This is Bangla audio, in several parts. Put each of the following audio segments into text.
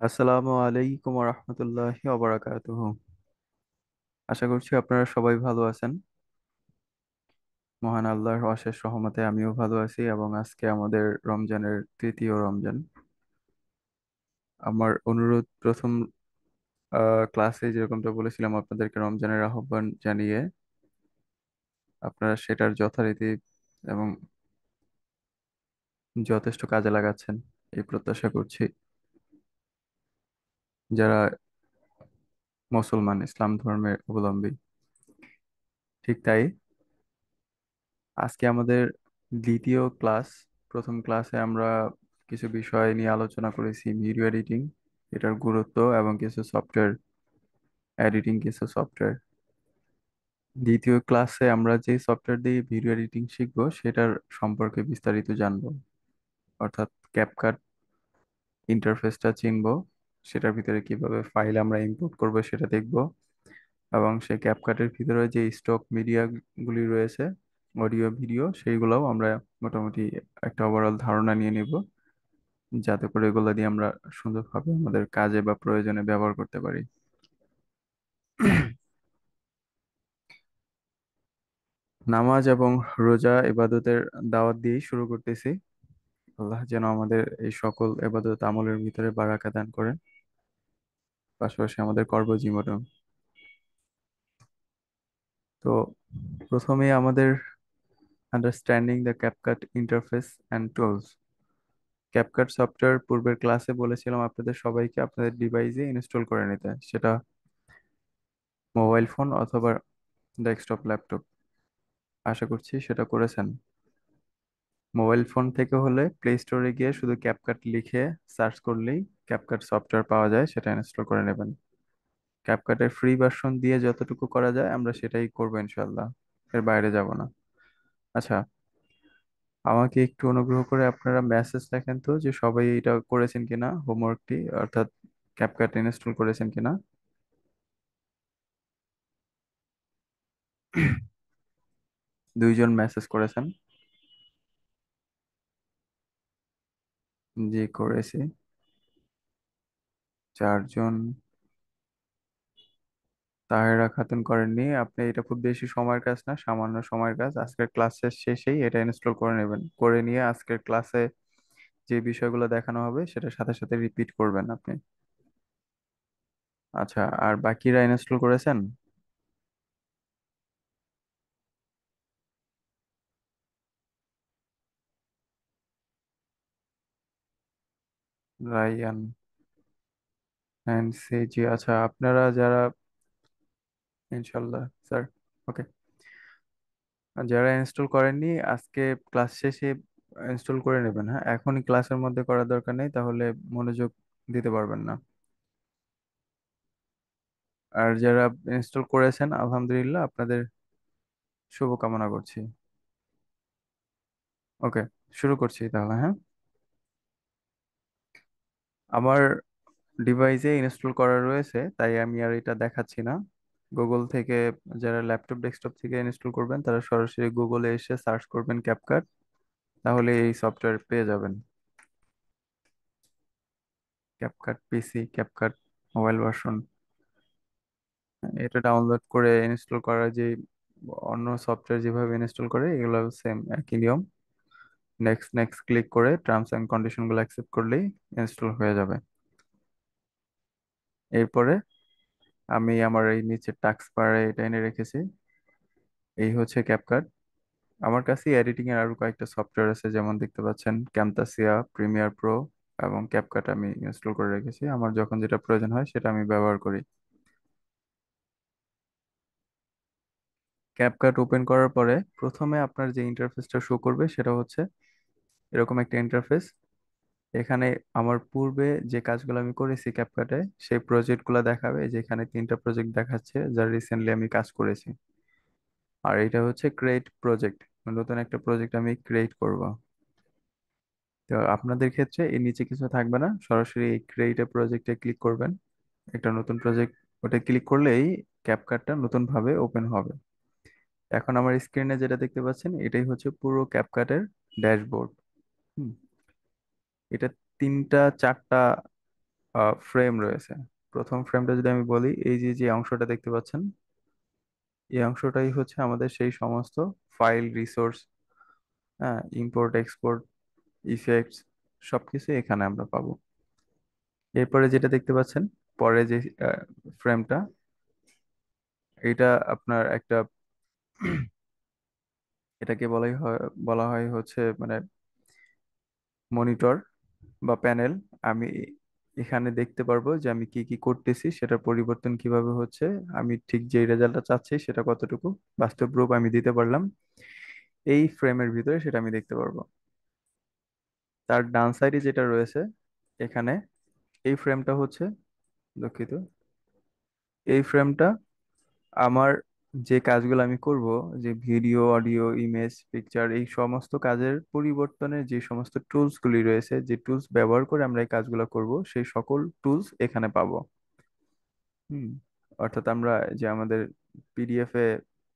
আসসালামু আলাইকুম রহমতুল্লাহি ওবারাকাতুহু। আশা করছি আপনারা সবাই ভালো আছেন। মহান আল্লাহর অশেষ রহমতে আমিও ভালো আছি এবং আজকে আমাদের রমজানের তৃতীয় রমজান। আমার অনুরোধ, প্রথম ক্লাসে যেরকমটা বলেছিলাম আপনাদেরকে রমজানের আহ্বান জানিয়ে আপনারা সেটার যথারীতি এবং যথেষ্ট কাজে লাগাচ্ছেন এই প্রত্যাশা করছি। যারা মুসলমান, ইসলাম ধর্মের অবলম্বী, ঠিক তাই। আজকে আমাদের দ্বিতীয় ক্লাস। প্রথম ক্লাসে আমরা কিছু বিষয় নিয়ে আলোচনা করেছি, ভিডিও এডিটিং, এটার গুরুত্ব এবং কিছু সফটওয়্যার এডিটিং, কিছু সফটওয়্যার। দ্বিতীয় ক্লাসে আমরা যে সফটওয়্যার দিয়ে ভিডিও এডিটিং শিখবো সেটার সম্পর্কে বিস্তারিত জানবো, অর্থাৎ ক্যাপকাট ইন্টারফেসটা চিনবো, সেটার ভিতরে কিভাবে ফাইল আমরা ইম্পোর্ট করবো সেটা দেখবো, এবং সেই ক্যাপকাটের ভিতরে যে স্টক মিডিয়া গুলি রয়েছে, অডিও ভিডিও, সেইগুলোও আমরা মোটামুটি একটা ওভারঅল ধারণা নিয়ে নিব, যাতে করে এগুলো দিয়ে আমরা সুন্দরভাবে আমাদের কাজে বা প্রয়োজনে ব্যবহার করতে পারি। নামাজ এবং রোজা ইবাদতের দাওয়াত দিয়েই শুরু করতেছি। আল্লাহ যেন আমাদের এই সকল ইবাদত আমলের ভিতরে বারাকা দান করেন, পাশাপাশি আমাদের কর্মজীবনেও। তো প্রথমেই আমাদের understanding the CapCut interface and tools. CapCut software পূর্বের ক্লাসে বলেছিলাম আপনাদের সবাইকে আপনাদের ডিভাইসে ইনস্টল করে নিতে, সেটা মোবাইল ফোন অথবা ডেস্কটপ ল্যাপটপ। আশা করছি সেটা করেছেন। মোবাইল ফোন থেকে হলে প্লে স্টোরে গিয়ে শুধু ক্যাপকাট লিখে সার্চ করলেই ক্যাপকাট সফটওয়্যার পাওয়া যায়, সেটা ইনস্টল করে নেবেন। ক্যাপকাটের ফ্রি ভার্সন দিয়ে যতটুকু করা যায় আমরা সেটাই করবো ইনশাল্লাহ, এর বাইরে যাব না। আচ্ছা, আমাকে একটু অনুগ্রহ করে আপনারা মেসেজ লেখেন তো যে সবাই এটা করেছেন কিনা, হোমওয়ার্কটি, অর্থাৎ ক্যাপকাট ইনস্টল করেছেন কিনা। দুইজন মেসেজ করেছেন। জি, করেছি। চারজন। তাহেরা খাতুন করেননি। আপনি, এটা খুব বেশি সময়ের কাজ না, সামান্য সময়ের কাজ। আজকের ক্লাসের শেষেই এটা ইনস্টল করে নেবেন, করে নিয়ে আজকের ক্লাসে যে বিষয়গুলো দেখানো হবে সেটার সাথে সাথে রিপিট করবেন আপনি। আচ্ছা, আর বাকিরা ইনস্টল করেছেন? রায়ান অ্যান্ড সেজি, আচ্ছা, আপনারা যারা, ইনশাল্লাহ স্যার, ওকে। আর যারা ইনস্টল করেননি আজকে ক্লাস শেষে ইনস্টল করে নেবেন। হ্যাঁ, এখনই ক্লাসের মধ্যে করার দরকার নেই, তাহলে মনোযোগ দিতে পারবেন না। আর যারা ইনস্টল করেছেন আলহামদুলিল্লাহ, আপনাদের শুভকামনা করছি। ওকে, শুরু করছি তাহলে। হ্যাঁ, আমার ডিভাইসে ইনস্টল করা রয়েছে তাই আমি আর এটা দেখাচ্ছি না। গুগল থেকে, যারা ল্যাপটপ ডেস্কটপ থেকে ইনস্টল করবেন তারা সরাসরি গুগলে এসে সার্চ করবেন ক্যাপকাট, তাহলে এই সফটওয়্যার পেয়ে যাবেন। ক্যাপকাট পিসি, ক্যাপকাট মোবাইল ভার্সন, এটা ডাউনলোড করে ইনস্টল করা যে অন্য সফটওয়্যার যেভাবে ইনস্টল করে এগুলো সেম একই নিয়ম। নেক্সট নেক্সট ক্লিক করে টার্মস অ্যান্ড কন্ডিশনগুলো অ্যাকসেপ্ট করলেই ইনস্টল হয়ে যাবে। এরপরে আমি আমার এই নিচে টাস্ক বারে এটা এনে রেখেছি। এই হচ্ছে ক্যাপকাট। আমার কাছে এডিটিং এর আরো কয়েকটা সফটওয়্যার আছে, যেমন দেখতে পাচ্ছেন ক্যামতাসিয়া, প্রিমিয়ার প্রো এবং ক্যাপকাট আমি ইনস্টল করে রেখেছি। আমার যখন যেটা প্রয়োজন হয় সেটা আমি ব্যবহার করি। ক্যাপকাট ওপেন করার পরে প্রথমে আপনার যে ইন্টারফেসটা শো করবে সেটা হচ্ছে এরকম একটা ইন্টারফেস। এখানে আমার পূর্বে যে কাজগুলো আমি করেছি ক্যাপকাটে সেই প্রজেক্টগুলো দেখাবে, যেখানে তিনটা প্রজেক্ট দেখাচ্ছে যা রিসেন্টলি আমি কাজ করেছি। আর এটা হচ্ছে ক্রিয়েট প্রজেক্ট, নতুন একটা প্রজেক্ট আমি ক্রিয়েট করব। তো আপনাদের ক্ষেত্রে এর নিচে কিছু থাকবে না, সরাসরি এই ক্রিয়েট এ প্রজেক্টে ক্লিক করবেন। একটা নতুন প্রজেক্ট, ওটা ক্লিক করলেই ক্যাপকাটটা নতুন ভাবে ওপেন হবে। এখন আমার স্ক্রিনে যেটা দেখতে পাচ্ছেন এটাই হচ্ছে পুরো ক্যাপকাটের ড্যাশবোর্ড। এটা তিনটা চারটা ফ্রেম রয়েছে। প্রথম ফ্রেমটা যদি আমি বলি, এই যে যে অংশটা দেখতে পাচ্ছেন, এই অংশটাই হচ্ছে আমাদের সেই সমস্ত ফাইল রিসোর্স, হ্যাঁ, ইম্পোর্ট এক্সপোর্ট, ইফেক্টস, সবকিছু এখানে আমরা পাবো। এরপরে যেটা দেখতে পাচ্ছেন, পরে যে ফ্রেমটা, এটা আপনার একটা এটাকে বলা হয় হচ্ছে মানে মনিটর বা প্যানেল। আমি এখানে দেখতে পারবো যে আমি কি কি করতেছি, সেটার পরিবর্তন কিভাবে হচ্ছে, আমি ঠিক যে রেজাল্টটা চাচ্ছি সেটা কতটুকু বাস্তব রূপ আমি দিতে পারলাম এই ফ্রেমের ভিতরে, সেটা আমি দেখতে পারবো। তার ডান সাইডে যেটা রয়েছে এখানে, এই ফ্রেমটা হচ্ছে, দুঃখিত, এই ফ্রেমটা আমার যে কাজগুলো আমি করব, যে ভিডিও, অডিও, ইমেজ, পিকচার, এই সমস্ত কাজের পরিবর্তনের যে সমস্ত টুলস গুলি রয়েছে, যে টুলস ব্যবহার করে আমরা এই কাজগুলো করব, সেই সকল টুলস এখানে পাবো। হুম। অর্থাৎ আমরা যে আমাদের পিডিএফ এ,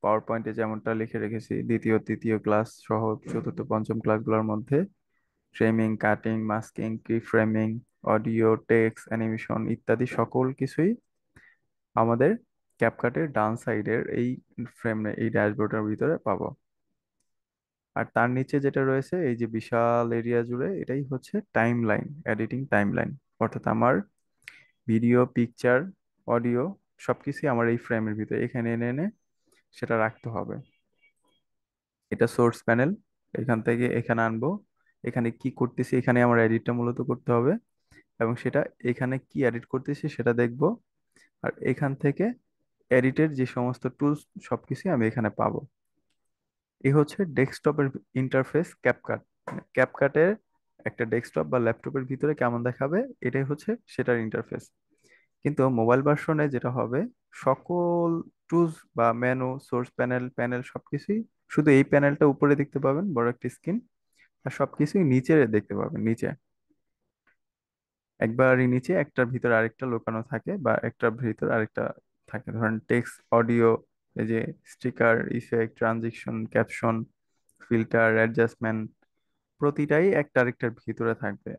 পাওয়ার পয়েন্টে যেমনটা লিখে রেখেছি, দ্বিতীয় তৃতীয় ক্লাস সহ চতুর্থ পঞ্চম ক্লাসগুলোর মধ্যে ফ্রেমিং, কাটিং, মাস্কিং, কি ফ্রেমিং, অডিও, টেক্সট, অ্যানিমেশন ইত্যাদি সকল কিছুই আমাদের ক্যাপকাটের ডান সাইডের এই ফ্রেমে, এই ড্যাশবোর্ডের ভিতরে পাবো। আর তার নিচে যেটা রয়েছে, এই যে বিশাল এরিয়া জুড়ে, এটাই হচ্ছে time line, editing time line. অর্থাৎ আমার ভিডিও, পিকচার, অডিও সবকিছুই আমার এই ফ্রেমের ভিতরে এখানে এনে এনে সেটা রাখতে হবে। এটা সোর্স প্যানেল, এখান থেকে এখানে আনবো। এখানে কি করতেছি, এখানে আমার এডিটটা মূলত করতে হবে, এবং সেটা এখানে কি এডিট করতেছি সেটা দেখবো। আর এখান থেকে এডিটের যে সমস্ত টুলস সবকিছু আমি এখানে পাবো। এই হচ্ছে ডেস্কটপের ইন্টারফেস ক্যাপকাট। ক্যাপকাটের একটা ডেস্কটপ বা ল্যাপটপের ভিতরে কেমন দেখাবে, এটাই হচ্ছে সেটার ইন্টারফেস। কিন্তু মোবাইল ভার্সনে যেটা হবে, সকল টুলস বা মেনু, সোর্স প্যানেল, সবকিছুই শুধু এই প্যানেলটা উপরে দেখতে পাবেন, বড় একটা স্ক্রিন, আর সবকিছুই নিচে দেখতে পাবেন, নিচে একবারই নিচে একটার ভিতরে আরেকটা লুকানো থাকে, বা একটার ভিতরে আরেকটা থাকে। ধরেন টেক্সট, অডিও, এই যে sticker, effect, transition, caption, filter, adjustment, প্রতিটাই একটা আরেকটার ভিতরে থাকবে।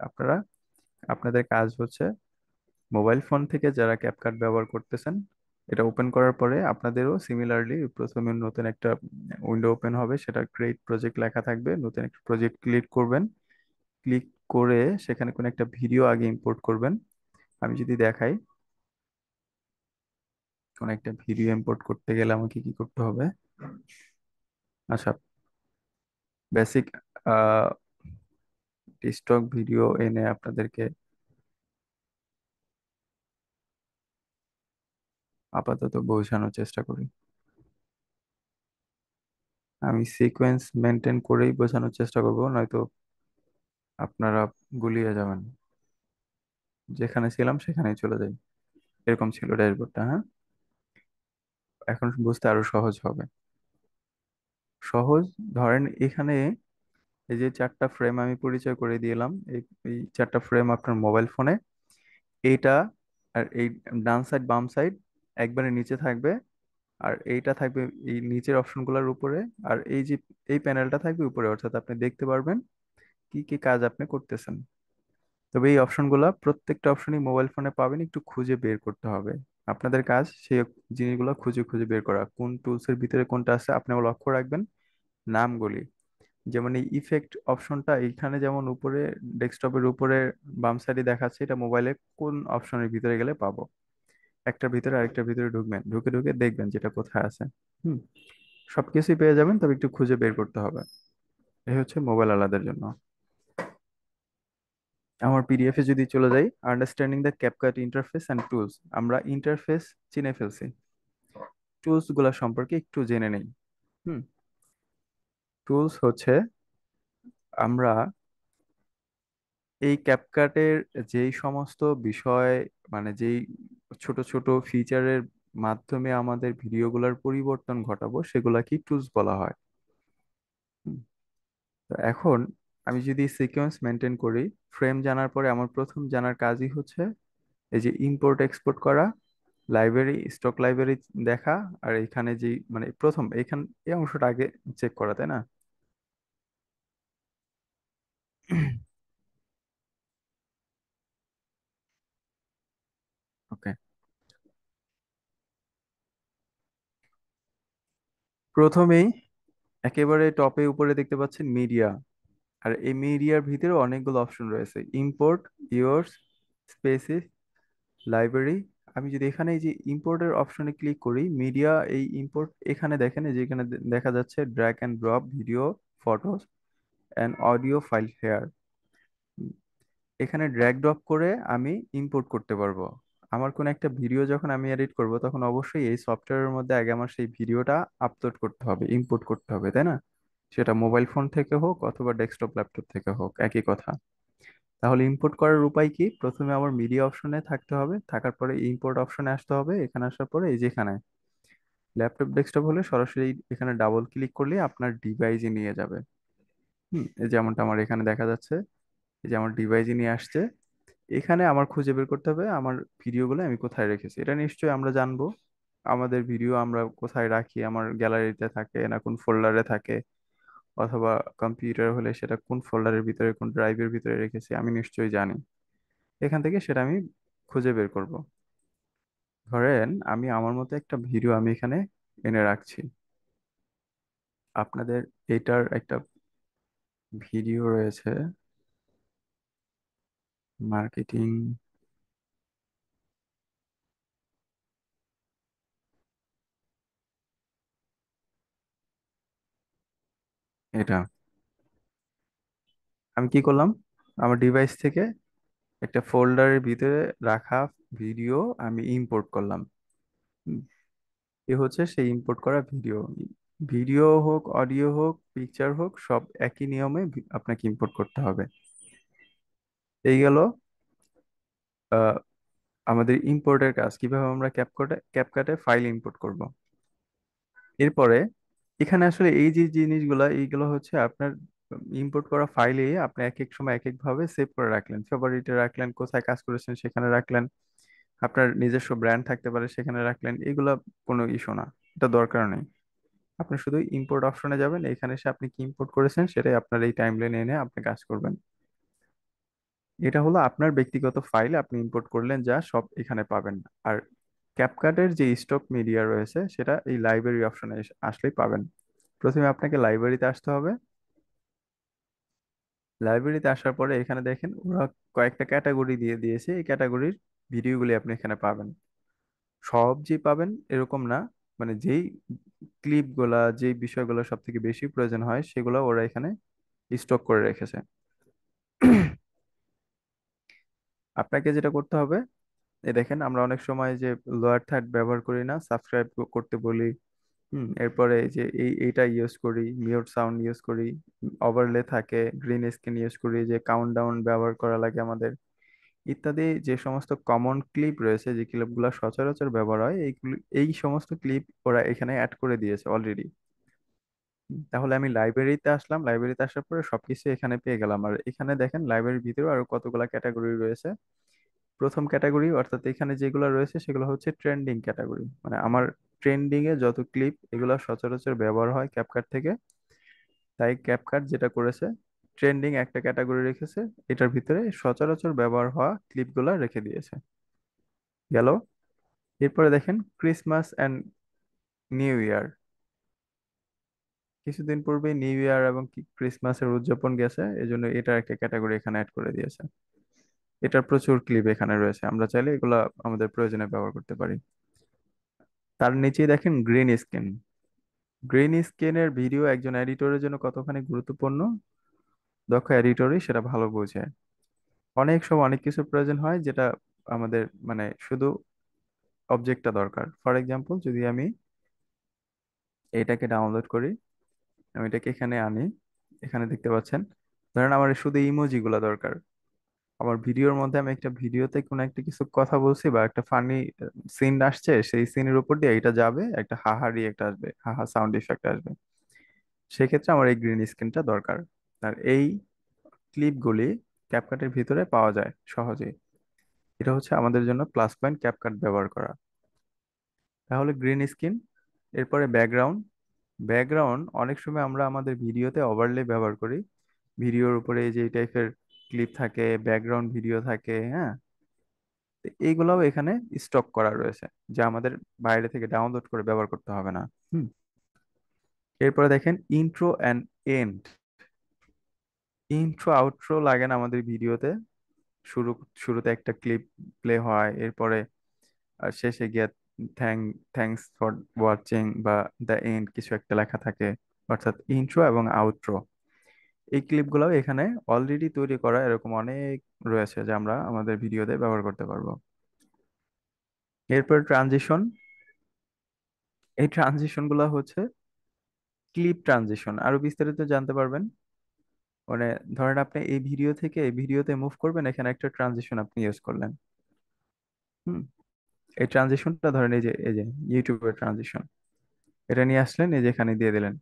আপনাদের কাজ হচ্ছে মোবাইল ফোন থেকে যারা ক্যাপকাট ব্যবহার করতেছেন, এটা ওপেন করার পরে আপনাদেরও সিমিলারলি প্রথমে নতুন একটা উইন্ডো ওপেন হবে, সেটা ক্রিয়েট প্রজেক্ট লেখা থাকবে, নতুন একটা প্রজেক্ট ক্লিক করবেন। ক্লিক করে সেখানে কোনো একটা ভিডিও আগে ইম্পোর্ট করবেন। আমি যদি দেখাই, কোন একটা ভিডিও ইম্পোর্ট করতে গেলে আমাকে কি করতে হবে? আচ্ছা, বেসিক স্টক ভিডিও এনে আপনাদেরকে আপাতত বোঝানোর চেষ্টা করি। আমি সিকোয়েন্স মেনটেন করেই বোঝানোর চেষ্টা করব, নয়তো আপনারা গুলিয়ে যাবেন। যেখানে ছিলাম সেখানেই চলে যাই, এরকম ছিল ড্যাশবোর্ডটা, হ্যাঁ। এখন বুঝতে আরো সহজ হবে। সহজ, ধরেন এখানে এই যে চারটা ফ্রেম আমি পরিচয় করে দিলাম, এই এই চারটা ফ্রেম আপনার মোবাইল ফোনে, এইটা আর এই ডান সাইড বাম সাইড একবারে নিচে থাকবে, আর এইটা থাকবে এই নিচের অপশনগুলোর উপরে, আর এই যে এই প্যানেলটা থাকবে উপরে। অর্থাৎ আপনি দেখতে পারবেন কি কি কাজ আপনি করতেছেন। তবে এই অপশনগুলো, প্রত্যেকটা অপশনই মোবাইল ফোনে পাবেন, একটু খুঁজে বের করতে হবে। আপনাদের কাজ সেই জিনিসগুলো খুঁজে খুঁজে বের করা, কোন টুলস এর ভিতরে কোনটা আছে আপনি লক্ষ্য রাখবেন নামগুলি। যেমন এই ইফেক্ট অপশনটা এইখানে যেমন উপরে ডেস্কটপের উপরে বাম সাইডে দেখাচ্ছে, এটা মোবাইলে কোন অপশনের ভিতরে গেলে পাবো। একটার ভিতরে আরেকটার ভিতরে ঢুকবেন, ঢুকে ঢুকে দেখবেন যেটা কোথায় আছে। হুম। সবকিছুই পেয়ে যাবেন, তবে একটু খুঁজে বের করতে হবে। এই হচ্ছে মোবাইল আলাদার জন্য। আমার পিডিএফ এ যদি চলে যাই, understanding the CapCut interface and tools, আমরা ইন্টারফেস চিনে ফেলছি, টুলস গুলা সম্পর্কে একটু জেনে নেই। হুম। টুলস হচ্ছে আমরা এই ক্যাপকাটের যেই সমস্ত বিষয়, মানে যেই ছোট ছোট ফিচারের মাধ্যমে আমাদের ভিডিওগুলোর পরিবর্তন ঘটাবো, সেগুলাকে টুলস বলা হয়। হুম। তো এখন আমি যদি সিকোয়েন্স মেনটেন করি, ফ্রেম জানার পরে আমার প্রথম জানার কাজই হচ্ছে এই যে ইম্পোর্ট এক্সপোর্ট করা, লাইব্রেরি, স্টক লাইব্রেরি দেখা, আর এখানে যে মানে প্রথম এই অংশটা আগে চেক করা, তাই না? প্রথমেই একেবারে টপে উপরে দেখতে পাচ্ছেন মিডিয়া। আর এই মিডিয়ার ভিতরে অনেকগুলো অপশন রয়েছে: ইম্পোর্ট, ইয়োর্স, স্পেসিস, লাইব্রেরি। আমি যদি এখানে এই যে ইম্পোর্টের অপশনে ক্লিক করি, মিডিয়া, এই ইম্পোর্ট এখানে দেখেন, এই যে এখানে দেখা যাচ্ছে drag and drop video, photos and audio file hair. এখানে ড্র্যাগ ড্রপ করে আমি ইম্পোর্ট করতে পারবো। আমার কোন একটা ভিডিও যখন আমি এডিট করব, তখন অবশ্যই এই সফটওয়্যারের মধ্যে আগে আমার সেই ভিডিওটা আপলোড করতে হবে, ইম্পোর্ট করতে হবে, তাই না? সেটা মোবাইল ফোন থেকে হোক অথবা ডেস্কটপ ল্যাপটপ থেকে হোক, একই কথা। তাহলে ইম্পোর্ট করার উপায় কি? প্রথমে আমার মিডিয়া অপশনে থাকতে হবে, থাকার পরে ইম্পোর্ট অপশনে আসতে হবে। এখানে আসার পরে এই যে এখানে ল্যাপটপ ডেস্কটপ হলে সরাসরি এখানে ডাবল ক্লিক করলে আপনার ডিভাইসে নিয়ে যাবে। এই যেমনটা আমার এখানে দেখা যাচ্ছে, এই যে আমার ডিভাইসে নিয়ে আসছে। এখানে আমার খুঁজে বের করতে হবে আমার ভিডিওগুলো আমি কোথায় রেখেছি। এটা নিশ্চয়ই আমরা জানবো, আমাদের ভিডিও আমরা কোথায় রাখি, আমার গ্যালারিতে থাকে না কোন ফোল্ডারে থাকে, অথবা কম্পিউটার হলে সেটা কোন ফোল্ডারের ভিতরে, কোন ড্রাইভের ভিতরে রেখেছি, আমি নিশ্চয়ই জানি। এখান থেকে সেটা আমি খুঁজে বের করব। ধরেন আমি আমার মতো একটা ভিডিও আমি এখানে এনে রাখছি। আপনাদের এটার একটা ভিডিও রয়েছে, মার্কেটিং, এটা আমি কি করলাম, আমার ডিভাইস থেকে একটা ফোল্ডারের ভিতরে রাখা ভিডিও আমি ইম্পোর্ট করলাম। হুম, এ হচ্ছে সেই ইম্পোর্ট করা ভিডিও। ভিডিও হোক, অডিও হোক, পিকচার হোক, সব একই নিয়মে আপনাকে ইম্পোর্ট করতে হবে। এই গেল আহ, আমাদের ইম্পোর্টের কাজ। কিভাবে আমরা ক্যাপকাটে ফাইল ইম্পোর্ট করব। এরপরে এখানে আসলে এই যে জিনিসগুলা, এইগুলো হচ্ছে আপনার ইম্পোর্ট করা ফাইলে আপনি এক এক সময় এক এক ভাবে সেভ করে রাখলেন, ফেভারিটে রাখলেন, কোথায় কাজ করেছেন সেখানে রাখলেন, আপনার নিজস্ব ব্র্যান্ড থাকতে পারে সেখানে রাখলেন। এগুলা কোনো ইস্যু না, এটা দরকার নেই। আপনি শুধু ইম্পোর্ট অপশনে যাবেন, এখানে এসে আপনি কি ইম্পোর্ট করেছেন সেটাই আপনার এই টাইমলাইনে এনে আপনি কাজ করবেন। এটা হলো আপনার ব্যক্তিগত ফাইল, আপনি ইম্পোর্ট করলেন, যা সব এখানে পাবেন। আর ক্যাপকাটের যে স্টক মিডিয়া রয়েছে সেটা এই লাইব্রেরি অপশনে আসলেই পাবেন। প্রথমে আপনাকে লাইব্রেরিতে আসতে হবে। লাইব্রেরিতে আসার পরে এখানে দেখেন ওরা কয়েকটা ক্যাটাগরি দিয়ে দিয়েছে, এই ক্যাটাগরির ভিডিওগুলি আপনি এখানে পাবেন। সব যে পাবেন এরকম না, মানে যেই ক্লিপগুলা, যেই বিষয়গুলো সব থেকে বেশি প্রয়োজন হয় সেগুলো ওরা এখানে স্টক করে রেখেছে। আপনাকে যেটা করতে হবে, এই দেখেন আমরা অনেক সময় যে লোয়ার থার্ড ব্যবহার করি না, সাবস্ক্রাইব করতে বলি। এরপরে এই যে এইটা ইউজ করি, মিউট সাউন্ড ইউজ করি, ওভারলে থাকে, গ্রিন স্ক্রিন ইউজ করি, যে কাউন্টডাউন ব্যবহার করা লাগে আমাদের, ইত্যাদি যে সমস্ত কমন ক্লিপ রয়েছে, যে ক্লিপগুলো সচরাচর ব্যবহার হয়, এইগুলি, এই সমস্ত ক্লিপ ওরা এখানে অ্যাড করে দিয়েছে অলরেডি। তাহলে আমি লাইব্রেরিতে আসলাম, লাইব্রেরিতে আসার পরে সবকিছু এখানে পেয়ে গেলাম। আর এখানে দেখেন লাইব্রেরির ভিতরে আরো কতগুলা ক্যাটাগরি রয়েছে। প্রথম ক্যাটাগরি অর্থাৎ এখানে যেগুলো রয়েছে সেগুলো হচ্ছে ট্রেন্ডিং ক্যাটাগরি, মানে আমার ট্রেন্ডিং এ যত ক্লিপ, এগুলো সচরাচর ব্যবহার হয় ক্যাপকাট থেকে। তাই ক্যাপকাট যেটা করেছে, ট্রেন্ডিং একটা ক্যাটাগরি রেখেছে, এটার ভিতরে সচরাচর ব্যবহার হওয়া ক্লিপগুলো রেখে দিয়েছে। গেল। এরপরে দেখেন ক্রিসমাস অ্যান্ড নিউ ইয়ার। কিছুদিন পূর্বে নিউ ইয়ার এবং ক্রিসমাসের উদযাপন গেছে, এই জন্য এটার একটা ক্যাটাগরি এখানে অ্যাড করে দিয়েছে। এটার প্রচুর ক্লিপ এখানে রয়েছে, আমরা চাইলে এগুলা আমাদের প্রয়োজনে ব্যবহার করতে পারি। তার নিচেই দেখেন গ্রিন স্ক্রিন। গ্রিন স্ক্রিনের ভিডিও একজন এডিটরের জন্য কতখানি গুরুত্বপূর্ণ, দক্ষ এডিটরই সেটা ভালো বোঝে। অনেক সময় অনেক কিছু প্রয়োজন হয় যেটা আমাদের, মানে শুধু অবজেক্টটা দরকার। ফর এক্সাম্পল, যদি আমি এটাকে ডাউনলোড করি, আমি এটাকে এখানে আনি, এখানে দেখতে পাচ্ছেন, ধরেন আমার শুধু ইমোজি গুলা দরকার। আমার ভিডিওর মধ্যে আমি একটা ভিডিওতে কোনো একটা কিছু কথা বলছি বা একটা ফানি সিন আসছে, সেই সিনের উপর দিয়ে এটা যাবে, একটা হাহা রিয়েক্ট আসবে, হাহা সাউন্ড ইফেক্ট আসবে। সেক্ষেত্রে আমার এই গ্রিন স্ক্রিনটা দরকার। আর এই ক্লিপগুলি ক্যাপকাটের ভিতরে পাওয়া যায় সহজেই। এটা হচ্ছে আমাদের জন্য প্লাস পয়েন্ট ক্যাপকাট ব্যবহার করা। তাহলে গ্রিন স্ক্রিন। এরপরে ব্যাকগ্রাউন্ড। ব্যাকগ্রাউন্ড অনেক সময় আমরা আমাদের ভিডিওতে ওভারলে ব্যবহার করি। ভিডিওর উপরে যে টাইপের ক্লিপ থাকে, ব্যাকগ্রাউন্ড ভিডিও থাকে, হ্যাঁ, তো এইগুলাও এখানে স্টক করা রয়েছে, যা আমাদের বাইরে থেকে ডাউনলোড করে ব্যবহার করতে হবে না। হুম এরপরে দেখেন intro and end. Intro outro লাগে না আমাদের ভিডিওতে। শুরু শুরুতে একটা ক্লিপ প্লে হয়, এরপরে শেষে গিয়ে থ্যাংক থ্যাঙ্কস ফর ওয়াচিং বা দ্য এন্ড কিছু একটা লেখা থাকে। অর্থাৎ ইন্ট্রো এবং আউট্রো এই ক্লিপগুলো এখানে অলরেডি তৈরি করা এরকম অনেক রয়েছে, যা আমরা আমাদের ভিডিওতে ব্যবহার করতে পারবো। এরপর ট্রানজিশন। এই ট্রানজিশন গুলো হচ্ছে ক্লিপ ট্রানজিশন। আরো বিস্তারিত জানতে পারবেন, মানে ধরেন আপনি এই ভিডিও থেকে এই ভিডিওতে মুভ করবেন, এখানে একটা ট্রানজিশন আপনি ইউজ করলেন। হুম। এই ট্রানজিশনটা ধরেন এই যে ইউটিউবের ট্রানজিশন, এটা নিয়ে আসলেন, এই যে এখানে দিয়ে দিলেন।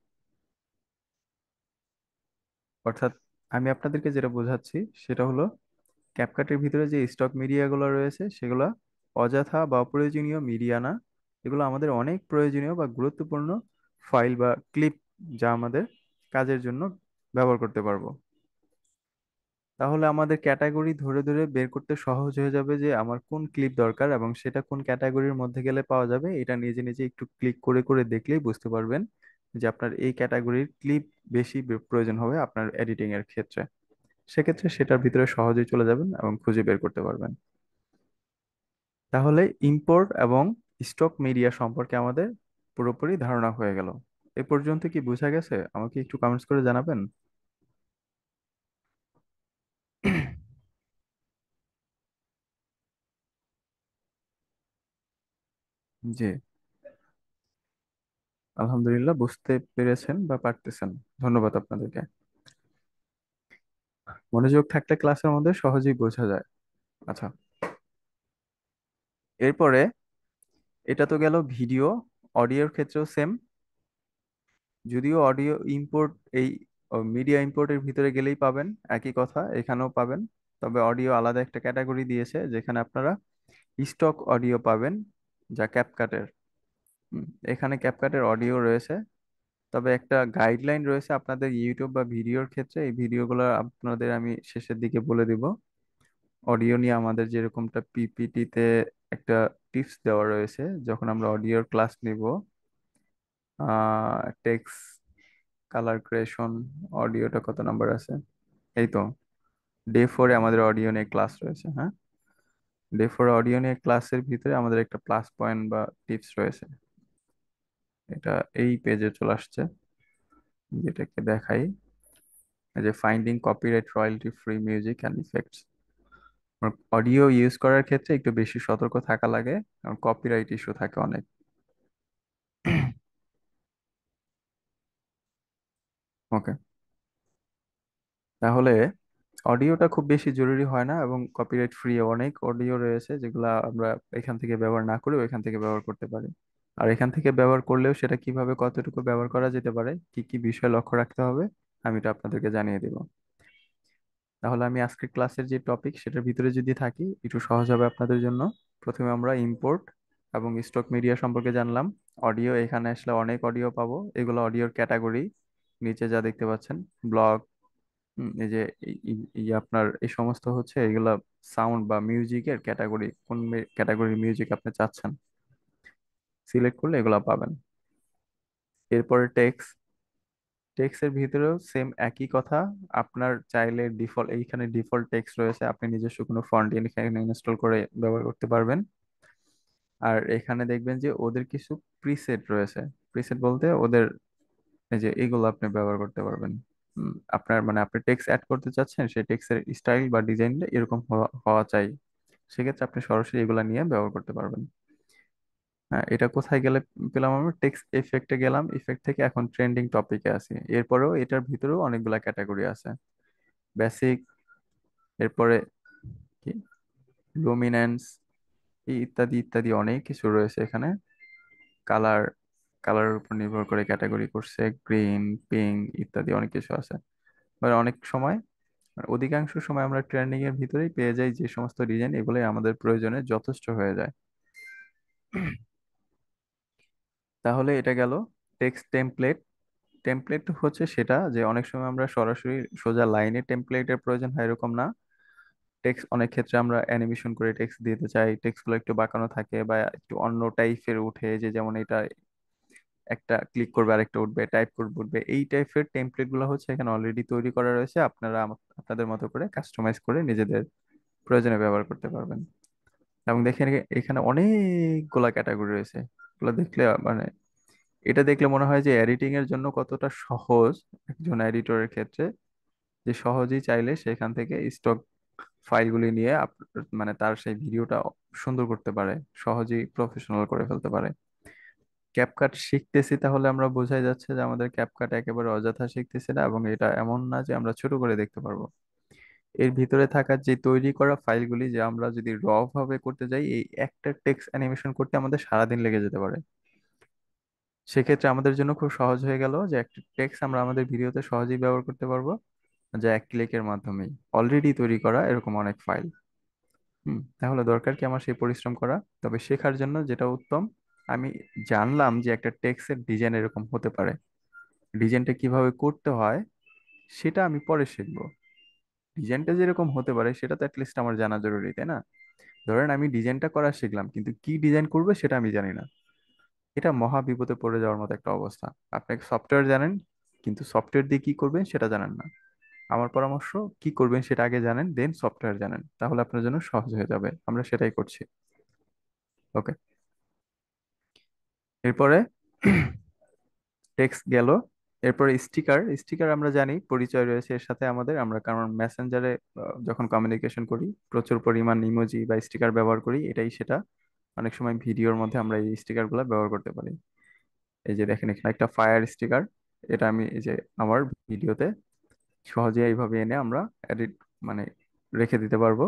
অর্থাৎ আমি আপনাদেরকে যেটা বোঝাচ্ছি সেটা হলো, ক্যাপকাটের ভিতরে যে স্টক মিডিয়াগুলো রয়েছে সেগুলো অযথা বা অপ্রয়োজনীয় মিডিয়া না। এগুলো আমাদের অনেক প্রয়োজনীয় বা গুরুত্বপূর্ণ ফাইল বা ক্লিপ, যা আমাদের কাজের জন্য ব্যবহার করতে পারবো। তাহলে আমাদের ক্যাটাগরি ধরে ধরে বের করতে সহজ হয়ে যাবে যে আমার কোন ক্লিপ দরকার এবং সেটা কোন ক্যাটাগরির মধ্যে গেলে পাওয়া যাবে। এটা নিজে নিজে একটু ক্লিক করে করে দেখলেই বুঝতে পারবেন যে আপনার এই ক্যাটাগরির ক্লিপ বেশি প্রয়োজন হবে আপনার এডিটিং এর ক্ষেত্রে। সেক্ষেত্রে সেটার ভিতরে সহজেই চলে যাবেন এবং খুঁজে বের করতে পারবেন। তাহলে ইম্পোর্ট এবং স্টক মিডিয়া সম্পর্কে আমাদের পুরোপুরি ধারণা হয়ে গেল। এ পর্যন্ত কি বোঝা গেছে? আমাকে একটু কমেন্টস করে জানাবেন। জি, আলহামদুলিল্লাহ বুঝতে পেরেছেন বা পারতেছেন। ধন্যবাদ আপনাদেরকে। মনোযোগ থাকলে ক্লাসের মধ্যে সহজেই বোঝা যায়। আচ্ছা, এরপরে এটা তো গেল ভিডিও। অডিওর ক্ষেত্রেও সেম, যদিও অডিও ইম্পোর্ট এই মিডিয়া ইম্পোর্টের ভিতরে গেলেই পাবেন একই কথা, এখানেও পাবেন। তবে অডিও আলাদা একটা ক্যাটাগরি দিয়েছে, যেখানে আপনারা স্টক অডিও পাবেন, যা ক্যাপকাটের। এখানে ক্যাপকাটের অডিও রয়েছে। তবে একটা গাইডলাইন রয়েছে আপনাদের ইউটিউব বা ভিডিওর ক্ষেত্রে, এই ভিডিওগুলো আপনাদের আমি শেষের দিকে বলে দিব। অডিও নিয়ে আমাদের যেরকমটা পিপিটিতে একটা টিপস দেওয়া রয়েছে, যখন আমরা অডিওর ক্লাস নিব, টেক্সট কালার ক্রিয়েশন, অডিওটা কত নাম্বার আছে, এই তো ডে 4-এ আমাদের অডিও নিয়ে ক্লাস রয়েছে। হ্যাঁ, ডে 4 অডিও নিয়ে ক্লাসের ভিতরে আমাদের একটা প্লাস পয়েন্ট বা টিপস রয়েছে। এটা এই পেজে চলে আসছে, যেটাকে দেখাই, এই যে finding copyright royalty free music and effects. Audio use করার ক্ষেত্রে একটু বেশি সতর্ক থাকা লাগে, কারণ কপিরাইট ইস্যু থাকে অনেক। ওকে, তাহলে অডিওটা খুব বেশি জরুরি হয় না, এবং কপিরাইট ফ্রি অনেক অডিও রয়েছে যেগুলো আমরা এখান থেকে ব্যবহার না করেও এখান থেকে ব্যবহার করতে পারি। আর এখান থেকে ব্যবহার করলেও সেটা কিভাবে কতটুকু ব্যবহার করা যেতে পারে, কি কি বিষয় লক্ষ্য রাখতে হবে, আমি এটা আপনাদেরকে জানিয়ে দেব। তাহলে আমি আজকের ক্লাসের যে টপিক সেটার ভিতরে যদি থাকি, একটু সহজ হবে আপনাদের জন্য। প্রথমে আমরা ইম্পোর্ট এবং স্টক মিডিয়া সম্পর্কে জানলাম। অডিও, এখানে আসলে অনেক অডিও পাবো, এগুলো অডিওর ক্যাটাগরি। নিচে যা দেখতে পাচ্ছেন, ব্লগ, এই যে আপনার এই সমস্ত হচ্ছে এগুলা সাউন্ড বা মিউজিকের ক্যাটাগরি। কোন ক্যাটাগরির মিউজিক আপনি চাচ্ছেন সিলেক্ট করলে এগুলা পাবেন। এরপরে টেক্সট। টেক্সটের ভিতরেও সেম একই কথা। আপনার চাইলে ডিফল্ট, এইখানে ডিফল্ট টেক্সট রয়েছে, আপনি নিজস্ব কোনো ফন্ট এখানে ইনস্টল করে ব্যবহার করতে পারবেন। আর এখানে দেখবেন যে ওদের কিছু প্রিসেট রয়েছে। প্রিসেট বলতে ওদের এই যে এগুলো আপনি ব্যবহার করতে পারবেন। আপনার মানে আপনি টেক্সট অ্যাড করতে চাচ্ছেন, সেই টেক্সটের স্টাইল বা ডিজাইনটা এরকম হওয়া হওয়া চাই। সেক্ষেত্রে আপনি সরাসরি এগুলা নিয়ে ব্যবহার করতে পারবেন। হ্যাঁ, এটা কোথায় গেলে পেলাম? আমরা টেক্সট ইফেক্টে গেলাম, ইফেক্ট থেকে এখন ট্রেন্ডিং টপিকে আছি। এরপরেও এটার ভিতরেও অনেকগুলা ক্যাটাগরি আছে। বেসিক, এরপরে কি লুমিনেন্স, ইত্যাদি ইত্যাদি অনেক কিছু রয়েছে এখানে। কালার, কালারের উপর নির্ভর করে ক্যাটাগরি করছে, গ্রিন, পিঙ্ক ইত্যাদি অনেক কিছু আছে। মানে অনেক সময়, মানে অধিকাংশ সময় আমরা ট্রেন্ডিং এর ভিতরেই পেয়ে যাই যে সমস্ত ডিজাইন, এগুলোই আমাদের প্রয়োজনে যথেষ্ট হয়ে যায়। তাহলে এটা গেল টেক্সট টেমপ্লেট। টেমপ্লেট হচ্ছে সেটা যে অনেক সময় আমরা সরাসরি সোজা লাইনে টেমপ্লেটের প্রয়োজন হয় এরকম না। টেক্সট অনেক ক্ষেত্রে আমরা অ্যানিমেশন করে টেক্সট দিতে চাই, টেক্সটগুলো একটু বাঁকানো থাকে বা একটু অন্য টাইপের উঠে, যে যেমন এটা একটা ক্লিক করবে আরেকটা উঠবে, টাইপ করবে উঠবে, এই টাইপের টেমপ্লেট গুলো হচ্ছে এখানে অলরেডি তৈরি করা রয়েছে। আপনারা আপনাদের মতো করে কাস্টমাইজ করে নিজেদের প্রয়োজনে ব্যবহার করতে পারবেন। এবং দেখেন এখানে অনেকগুলা ক্যাটাগরি রয়েছে। এগুলো দেখলে মানে এটা দেখলে মনে হয় যে এডিটিং এর জন্য কতটা সহজ একজন এডিটরের ক্ষেত্রে, যে সহজেই চাইলে সেখান থেকে স্টক ফাইলগুলি নিয়ে মানে তার সেই ভিডিওটা সুন্দর করতে পারে, সহজেই প্রফেশনাল করে ফেলতে পারে। ক্যাপকাট শিখতেছি তাহলে আমরা বোঝাই যাচ্ছে যে আমাদের ক্যাপকাট একেবারে অযথা শিখতেছি না, এবং এটা এমন না যে আমরা ছোট করে দেখতে পারবো। এর ভিতরে থাকা যে তৈরি করা ফাইলগুলি যে আমরা যদি র ভাবে করতে যাই, এই একটা টেক্সট অ্যানিমেশন করতে আমাদের সারাদিন লেগে যেতে পারে। সেক্ষেত্রে আমাদের জন্য খুব সহজ হয়ে গেল যে একটা টেক্সট আমরা আমাদের ভিডিওতে সহজেই ব্যবহার করতে পারবো, যা এক ক্লিকের মাধ্যমেই অলরেডি তৈরি করা এরকম অনেক ফাইল। তাহলে দরকার কি আমার সেই পরিশ্রম করা? তবে শেখার জন্য যেটা উত্তম, আমি জানলাম যে একটা টেক্সটের ডিজাইন এরকম হতে পারে, ডিজাইনটা কিভাবে করতে হয় সেটা আমি পরে শিখবো। ডিজাইনটা যেরকম হতে পারে সেটা তো অ্যাটলিস্ট আমার জানা জরুরি, তাই না? ধরেন আমি ডিজাইনটা করা শিখলাম কিন্তু কি ডিজাইন করবে সেটা আমি জানি না, এটা মহা বিপদে পড়ে যাওয়ার মতো একটা অবস্থা। আপনি সফটওয়্যার জানেন কিন্তু সফটওয়্যার দিয়ে কি করবেন সেটা জানেন না। আমার পরামর্শ, কি করবেন সেটা আগে জানেন, দেন সফটওয়্যার জানেন, তাহলে আপনার জন্য সহজ হয়ে যাবে। আমরা সেটাই করছি। ওকে। এরপরে টেক্সট গেল। এরপরে স্টিকার। স্টিকার আমরা জানি পরিচয় রয়েছে এর সাথে আমাদের, আমরা কারণ মেসেঞ্জারে যখন কমিউনিকেশন করি প্রচুর পরিমাণ ইমোজি বা স্টিকার ব্যবহার করি, এটাই সেটা। অনেক সময় ভিডিওর মধ্যে আমরা এই স্টিকার গুলা ব্যবহার করতে পারি। এই যে দেখেন এখানে একটা ফায়ার স্টিকার, এটা আমি এই যে আমার ভিডিওতে সহজে এইভাবে এনে আমরা এডিট মানে রেখে দিতে পারবো।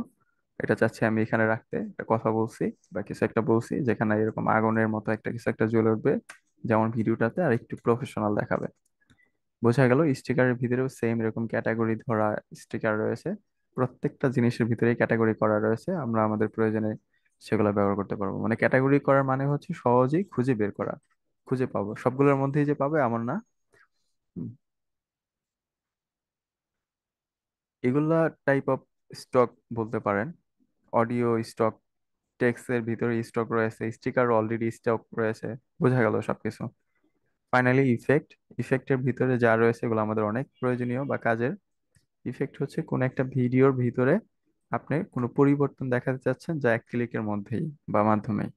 এটা চাচ্ছি আমি এখানে রাখতে, একটা কথা বলছি বা কিছু একটা বলছি যেখানে এরকম আগুনের মতো একটা কিছু একটা জ্বলে উঠবে, যেমন ভিডিওটাতে আর একটু প্রফেশনাল দেখাবে। বোঝা গেল স্টিকারের ভিতরেও সেম এরকম ক্যাটাগরি ধরা স্টিকার রয়েছে। প্রত্যেকটা জিনিসের ভিতরেই ক্যাটাগরি করা রয়েছে, আমরা আমাদের প্রয়োজনে সেগুলো ব্যবহার করতে পারবো। মানে ক্যাটাগরি করার মানে হচ্ছে সহজেই খুঁজে বের করা, খুঁজে পাবো সবগুলোর মধ্যেই যে পাবে এমন না। হুম, এগুলা টাইপ অফ স্টক বলতে পারেন। অডিও স্টক, টেক্সটের ভিতরে স্টক রয়েছে, স্টিকার অলরেডি স্টক রয়েছে। বোঝা গেল সবকিছু। Finally effect. ইফেক্টের ভিতরে যা রয়েছে এগুলো আমাদের অনেক প্রয়োজনীয় বা কাজের। ইফেক্ট হচ্ছে কোন একটা ভিডিওর ভিতরে আপনি কোনো পরিবর্তন দেখাতে চাচ্ছেন যা এক ক্লিকের মধ্যেই বা মাধ্যমেই।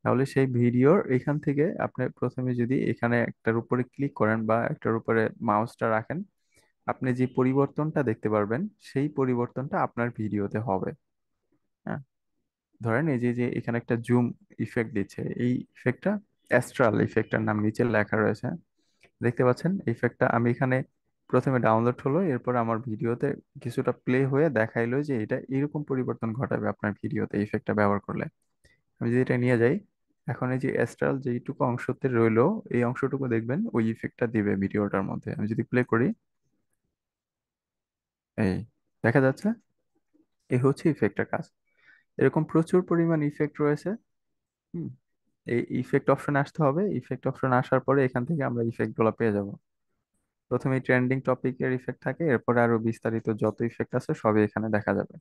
তাহলে সেই ভিডিওর এখান থেকে আপনি প্রথমে যদি এখানে একটার উপরে ক্লিক করেন বা একটার উপরে মাউসটা রাখেন, আপনি যে পরিবর্তনটা দেখতে পারবেন সেই পরিবর্তনটা আপনার ভিডিওতে হবে। হ্যাঁ, ধরেন এই যে যে এখানে একটা জুম ইফেক্ট দিচ্ছে, এই ইফেক্টটা অ্যাস্ট্রাল ইফেক্টটার নাম নিচে লেখা রয়েছে, দেখতে পাচ্ছেন ইফেক্টটা আমি এখানে প্রথমে ডাউনলোড হলো, এরপর আমার ভিডিওতে কিছুটা প্লে হয়ে দেখাইলো যে এটা এরকম পরিবর্তন ঘটাবে আপনার ভিডিওতে ইফেক্টটা ব্যবহার করলে। আমি যদি এটা নিয়ে যাই, এখন এই যে অ্যাস্ট্রাল যেইটুকু অংশতে রইলো, এই অংশটুকু দেখবেন ওই ইফেক্টটা দিবে ভিডিওটার মধ্যে। আমি যদি প্লে করি, এই দেখা যাচ্ছে, এই হচ্ছে ইফেক্টের কাজ। এরকম প্রচুর পরিমাণ ইফেক্ট রয়েছে। হুম, এই ইফেক্ট অপশনে আসতে হবে, ইফেক্ট অপশনে আসার পরে এখান থেকে আমরা ইফেক্ট গুলো পেয়ে যাব। প্রথমে ট্রেন্ডিং টপিকের ইফেক্ট থাকে, এরপরে আরো বিস্তারিত যত ইফেক্ট আছে সবই এখানে দেখা যাবে।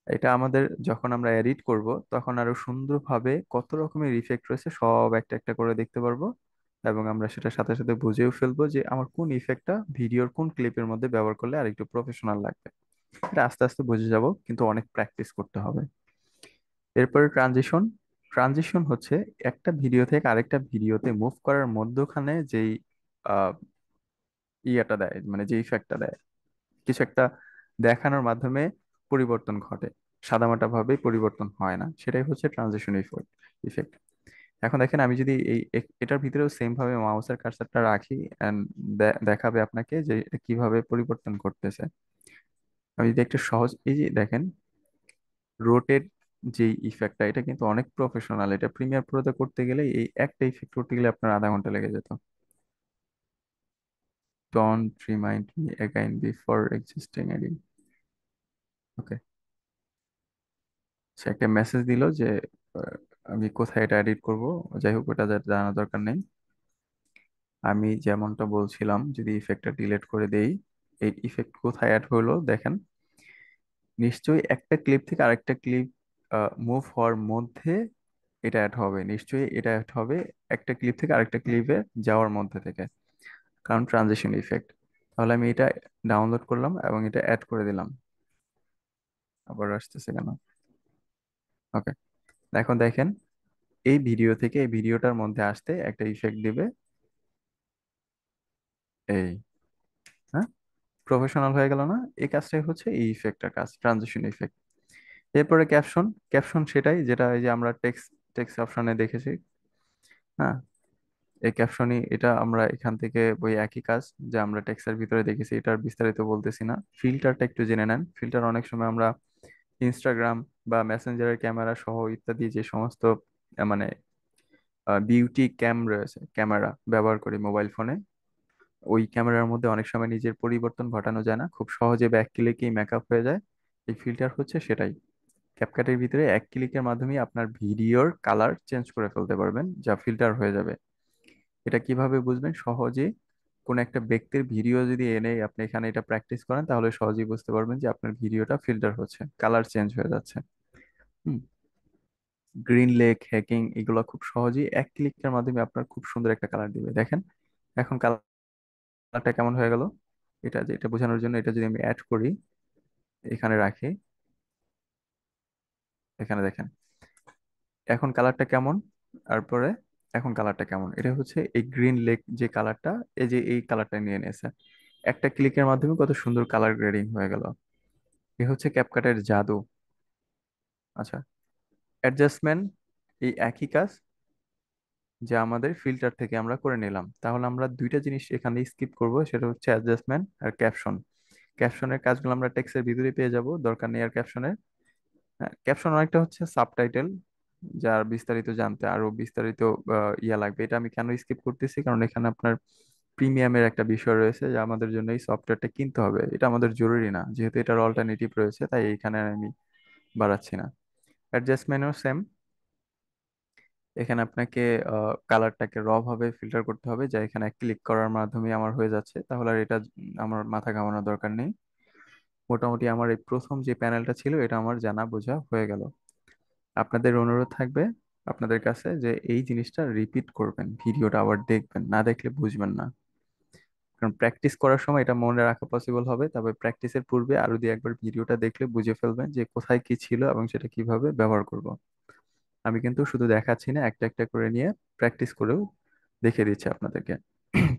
এটা আমাদের যখন আমরা এডিট করব তখন আরো সুন্দরভাবে কত রকমের ইফেক্ট রয়েছে সব একটা একটা করে দেখতে পারবো, এবং আমরা সেটার সাথে সাথে বুঝেও ফেলবো যে আমার কোন ইফেক্টটা ভিডিওর কোন ক্লিপের মধ্যে ব্যবহার করলে আর একটু প্রফেশনাল লাগবে। এটা আস্তে আস্তে বুঝে যাব, কিন্তু অনেক প্র্যাকটিস করতে হবে। এরপরে ট্রানজিশন। ট্রানজিশন হচ্ছে একটা ভিডিও থেকে আরেকটা ভিডিওতে মুভ করার মধ্যখানে যেই আহ, ইয়েটা দেয়, মানে যে ইফেক্টটা দেয়, কিছু একটা দেখানোর মাধ্যমে পরিবর্তন ঘটে, সাদামাটা ভাবে পরিবর্তন হয় না, সেটাই হচ্ছে ট্রানজিশন ইফেক্ট। ইফেক্ট। এখন দেখেন আমি যদি এটার ভিতরেও সেম ভাবে মাউসের কার্সারটা রাখি and দেখাবে আপনাকে যে এটা কিভাবে পরিবর্তন করতেছে। আমি যদি একটা সহজ, এই যে দেখেন রোটেট যে ইফেক্টটা, এটা কিন্তু অনেক প্রফেশনাল, এটা প্রিমিয়ার প্রোতে করতে গেলে এই একটা ইফেক্ট করতে গেলে আপনার আধা ঘন্টা লেগে যেত। Don't remind me again before existing editing. Okay. সে একটা মেসেজ দিল যে আহ, আমি কোথায় এটা এডিট করব। যাই হোক, ওটা জানা দরকার নেই। আমি যেমনটা বলছিলাম, যদি ইফেক্টটা ডিলিট করে দেই, এই ইফেক্ট কোথায় অ্যাড হলো দেখেন। নিশ্চয়ই একটা ক্লিপ থেকে আরেকটা ক্লিপ মুভ হওয়ার মধ্যে এটা অ্যাড হবে, নিশ্চয়ই এটা অ্যাড হবে একটা ক্লিপ থেকে আরেকটা ক্লিপে যাওয়ার মধ্যে থেকে, কারণ ট্রানজিশন ইফেক্ট। তাহলে আমি এটা ডাউনলোড করলাম এবং এটা অ্যাড করে দিলাম। আবার আসতেছে কেন? ওকে, এখন দেখেন এই ভিডিও থেকে এই ভিডিওটার মধ্যে আসতে একটা ইফেক্ট দিবে, এই, হ্যাঁ, প্রফেশনাল হয়ে গেল না? এই কাজটাই হচ্ছে এই ইফেক্টটার কাজ, ট্রানজিশন ইফেক্ট। এরপরে ক্যাপশন, ক্যাপশন সেটাই যেটা এই যে আমরা টেক্সট টেক্সট অপশনে দেখেছি। হ্যাঁ, এই ক্যাপশনই, এটা আমরা এখান থেকে ওই একই কাজ যে আমরা টেক্সটের ভিতরে দেখেছি, এটার বিস্তারিত বলতেছি না। ফিল্টারটা একটু জেনে নেন। ফিল্টার অনেক সময় আমরা ইনস্টাগ্রাম বা মেসেঞ্জারের ক্যামেরা সহ ইত্যাদি যে সমস্ত মানে বিউটি ক্যাম রয়েছে, ক্যামেরা ব্যবহার করি মোবাইল ফোনে, ওই ক্যামেরার মধ্যে অনেক সময় নিজের পরিবর্তন ঘটানো যায় না, খুব সহজে ব্যাক ক্লিকেই মেকআপ হয়ে যায়। এই ফিল্টার হচ্ছে সেটাই। ক্যাপকাটের ভিতরে এক ক্লিকের মাধ্যমে আপনার ভিডিওর কালার চেঞ্জ করে ফেলতে পারবেন, যা ফিল্টার হয়ে যাবে। এটা কিভাবে বুঝবেন সহজে? কোন একটা ব্যক্তির ভিডিও যদি এনে আপনি এখানে এটা প্র্যাকটিস করেন, তাহলে সহজেই বুঝতে পারবেন যে আপনার ভিডিওটা ফিল্টার হচ্ছে, কালার চেঞ্জ হয়ে যাচ্ছে। হুম। গ্রিন লেক হ্যাকিং এগুলো খুব সহজেই এক ক্লিকের মাধ্যমে আপনার খুব সুন্দর একটা কালার দিবে। দেখেন এখন কালারটা কেমন হয়ে গেল। এটা যে এটা বোঝানোর জন্য এটা যদি আমি অ্যাড করি, এখানে রাখি, এখানে দেখেন এখন কালারটা কেমন। তারপরে এখন কালারটা কেমন, এটা হচ্ছে এই গ্রিন লেক যে কালারটা, এই যে এই কালারটা নিয়ে নিয়েছে। একটা ক্লিকের মাধ্যমে কত সুন্দর কালার গ্রেডিং হয়ে গেল। এ হচ্ছে ক্যাপকাটের জাদু। আচ্ছা, অ্যাডজাস্টমেন্ট, এই একই কাজ যা আমাদের ফিল্টার থেকে আমরা করে নিলাম। তাহলে আমরা দুইটা জিনিস এখানে স্কিপ করব, সেটা হচ্ছে অ্যাডজাস্টমেন্ট আর ক্যাপশন। ক্যাপশনের কাজগুলো আমরা টেক্সটের ভিতরে পেয়ে যাব, দরকার নেই আর ক্যাপশনের। ক্যাপশন অনেকটা হচ্ছে সাবটাইটেল, যার বিস্তারিত জানতে আরো বিস্তারিত ইয়া লাগবে। এটা আমি কেন স্কিপ করতেছি, কারণ এখানে আপনার প্রিমিয়ামের একটা বিষয় রয়েছে, যা আমাদের জন্য এই সফটওয়্যারটা কিনতে হবে। এটা আমাদের জরুরি না, যেহেতু এটার অল্টারনেটিভ রয়েছে, তাই এইখানে আমি বাড়াচ্ছি না। অ্যাডজাস্টমেন্টও সেম। এখানে আপনাকে কালারটাকে র ভাবে ফিল্টার করতে হবে, যা এখানে ক্লিক করার মাধ্যমে আমার হয়ে যাচ্ছে। তাহলে আর এটা আমার মাথা ঘামানোর দরকার নেই। মোটামুটি আমার এই প্রথম যে প্যানেলটা ছিল এটা আমার জানা বোঝা হয়ে গেল। আপনাদের অনুরোধ থাকবে আপনাদের কাছে যে এই জিনিসটা রিপিট করবেন, ভিডিওটা আবার দেখবেন, না দেখলে বুঝবেন না। কারণ প্র্যাকটিস করার সময় এটা মনে রাখা পসিবল হবে, তবে প্র্যাকটিসের পূর্বে আরো দুই একবার ভিডিওটা দেখলে বুঝে ফেলবেন যে কোথায় কি ছিল এবং সেটা কিভাবে ব্যবহার করব। আমি কিন্তু শুধু দেখাচ্ছি না, একটা একটা করে নিয়ে প্র্যাকটিস করেও দেখিয়ে দিচ্ছি আপনাদেরকে,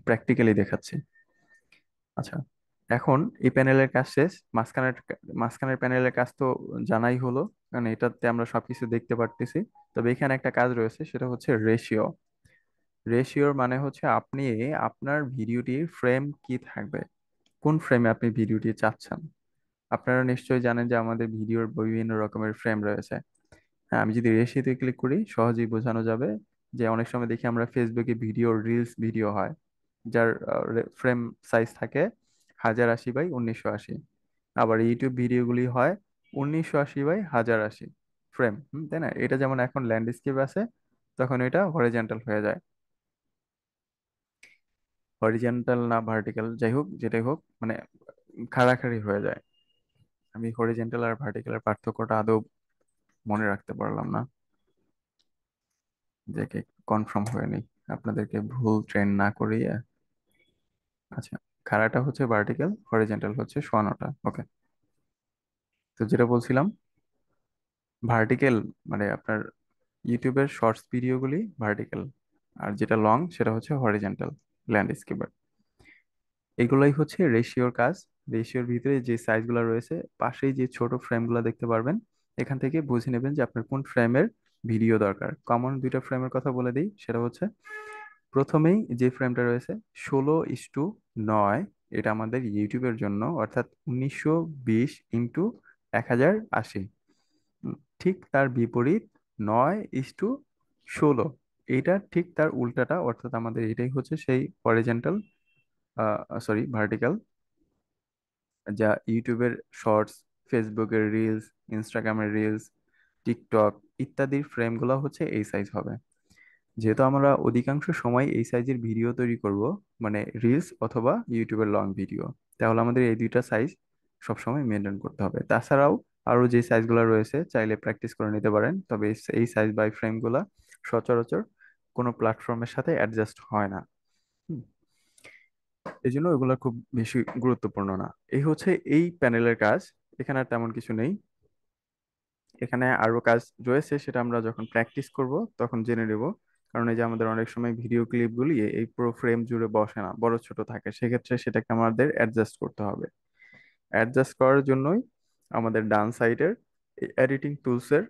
প্র্যাকটিক্যালি দেখাচ্ছি। আচ্ছা, এখন এই প্যানেলের কাজ শেষ। মাঝখানের প্যানেলের কাজ তো জানাই হলো, কারণ এটাতে আমরা সবকিছু দেখতে পারতেছি। তবে এখানে একটা কাজ রয়েছে, সেটা হচ্ছে রেশিও। রেশিওর মানে হচ্ছে আপনি আপনার ভিডিওটির ফ্রেম কি থাকবে, কোন ফ্রেমে আপনি ভিডিওটি চাচ্ছেন। আপনারা নিশ্চয়ই জানেন যে আমাদের ভিডিওর বিভিন্ন রকমের ফ্রেম রয়েছে। হ্যাঁ, আমি যদি রেশিওতে ক্লিক করি সহজেই বোঝানো যাবে যে অনেক সময় দেখি আমরা ফেসবুকে ভিডিও, রিলস ভিডিও হয়, যার ফ্রেম সাইজ থাকে 1080 বাই 1980। আবার ইউটিউব ভিডিওগুলি হয় 1980 বাই 1080 ফ্রেম। তাই না? এটা যেমন এখন ল্যান্ডস্কেপ আছে, তখন এটা হরিজন্টাল হয়ে যায়। হরিজন্টাল না ভার্টিক্যাল, যাই হোক যেটাই হোক, মানে খাড়াখাড়ি হয়ে যায়। আমি হরিজন্টাল আর ভার্টিক্যালের পার্থক্যটা আদৌ মনে রাখতে পারলাম না, যে কনফার্ম হয়ে নেই, আপনাদেরকে ভুল ট্রেন না করিয়ে। আচ্ছা, খাড়াটা হচ্ছে ভার্টিক্যাল, হরিজন্টাল হচ্ছে শোয়ানোটা। ওকে, তো যেটা বলছিলাম, ভার্টিক্যাল মানে আপনার ইউটিউবের শর্টস ভিডিওগুলি ভার্টিক্যাল, আর যেটা লং সেটা হচ্ছে হরিজন্টাল, ল্যান্ডস্কেপের। এগুলোই হচ্ছে রেশিওর কাজ। রেশিওর ভিতরে যে সাইজগুলো রয়েছে, পাশেই যে ছোট ফ্রেমগুলো দেখতে পারবেন, এখান থেকে বুঝে নেবেন যে আপনার কোন ফ্রেমের ভিডিও দরকার। কমন দুইটা ফ্রেমের কথা বলে দিই, সেটা হচ্ছে প্রথমেই যে ফ্রেমটা রয়েছে 16:9, এটা আমাদের ইউটিউবের জন্য, অর্থাৎ 1920x1080। ঠিক তার বিপরীত 9:16, এইটা ঠিক তার উল্টাটা, অর্থাৎ আমাদের এটাই হচ্ছে সেই হরিজন্টাল, সরি ভার্টিক্যাল, যা ইউটিউবের শর্টস, ফেসবুকের রিলস, ইনস্টাগ্রামের রিলস, টিকটক ইত্যাদির ফ্রেমগুলো হচ্ছে এই সাইজ হবে। যেহেতু আমরা অধিকাংশ সময় এই সাইজের ভিডিও তৈরি করব, মানে রিলস অথবা ইউটিউবের লং ভিডিও, তাহলে আমাদের এই দুইটা সাইজ সবসময় মেনটেন করতে হবে। তাছাড়াও আরো যে সাইজগুলো রয়েছে চাইলে প্র্যাকটিস করে নিতে পারেন, তবে এই সাইজ বাই ফ্রেমগুলা সচরাচর কোনো প্ল্যাটফর্মের সাথে অ্যাডজাস্ট হয় না। হুম, এই জন্য এগুলো খুব বেশি গুরুত্বপূর্ণ না। এই হচ্ছে এই প্যানেলের কাজ। এখানে আর তেমন কিছু নেই। এখানে আরো কাজ রয়েছে, সেটা আমরা যখন প্র্যাকটিস করব তখন জেনে নেব। কারণ এই যে আমাদের অনেক সময় ভিডিও ক্লিপগুলি এই পুরো ফ্রেম জুড়ে বসে না, বড় ছোট থাকে, সেক্ষেত্রে সেটাকে আমাদের অ্যাডজাস্ট করতে হবে। অ্যাডজাস্ট করার জন্যই আমাদের ডান সাইডের এডিটিং টুলসের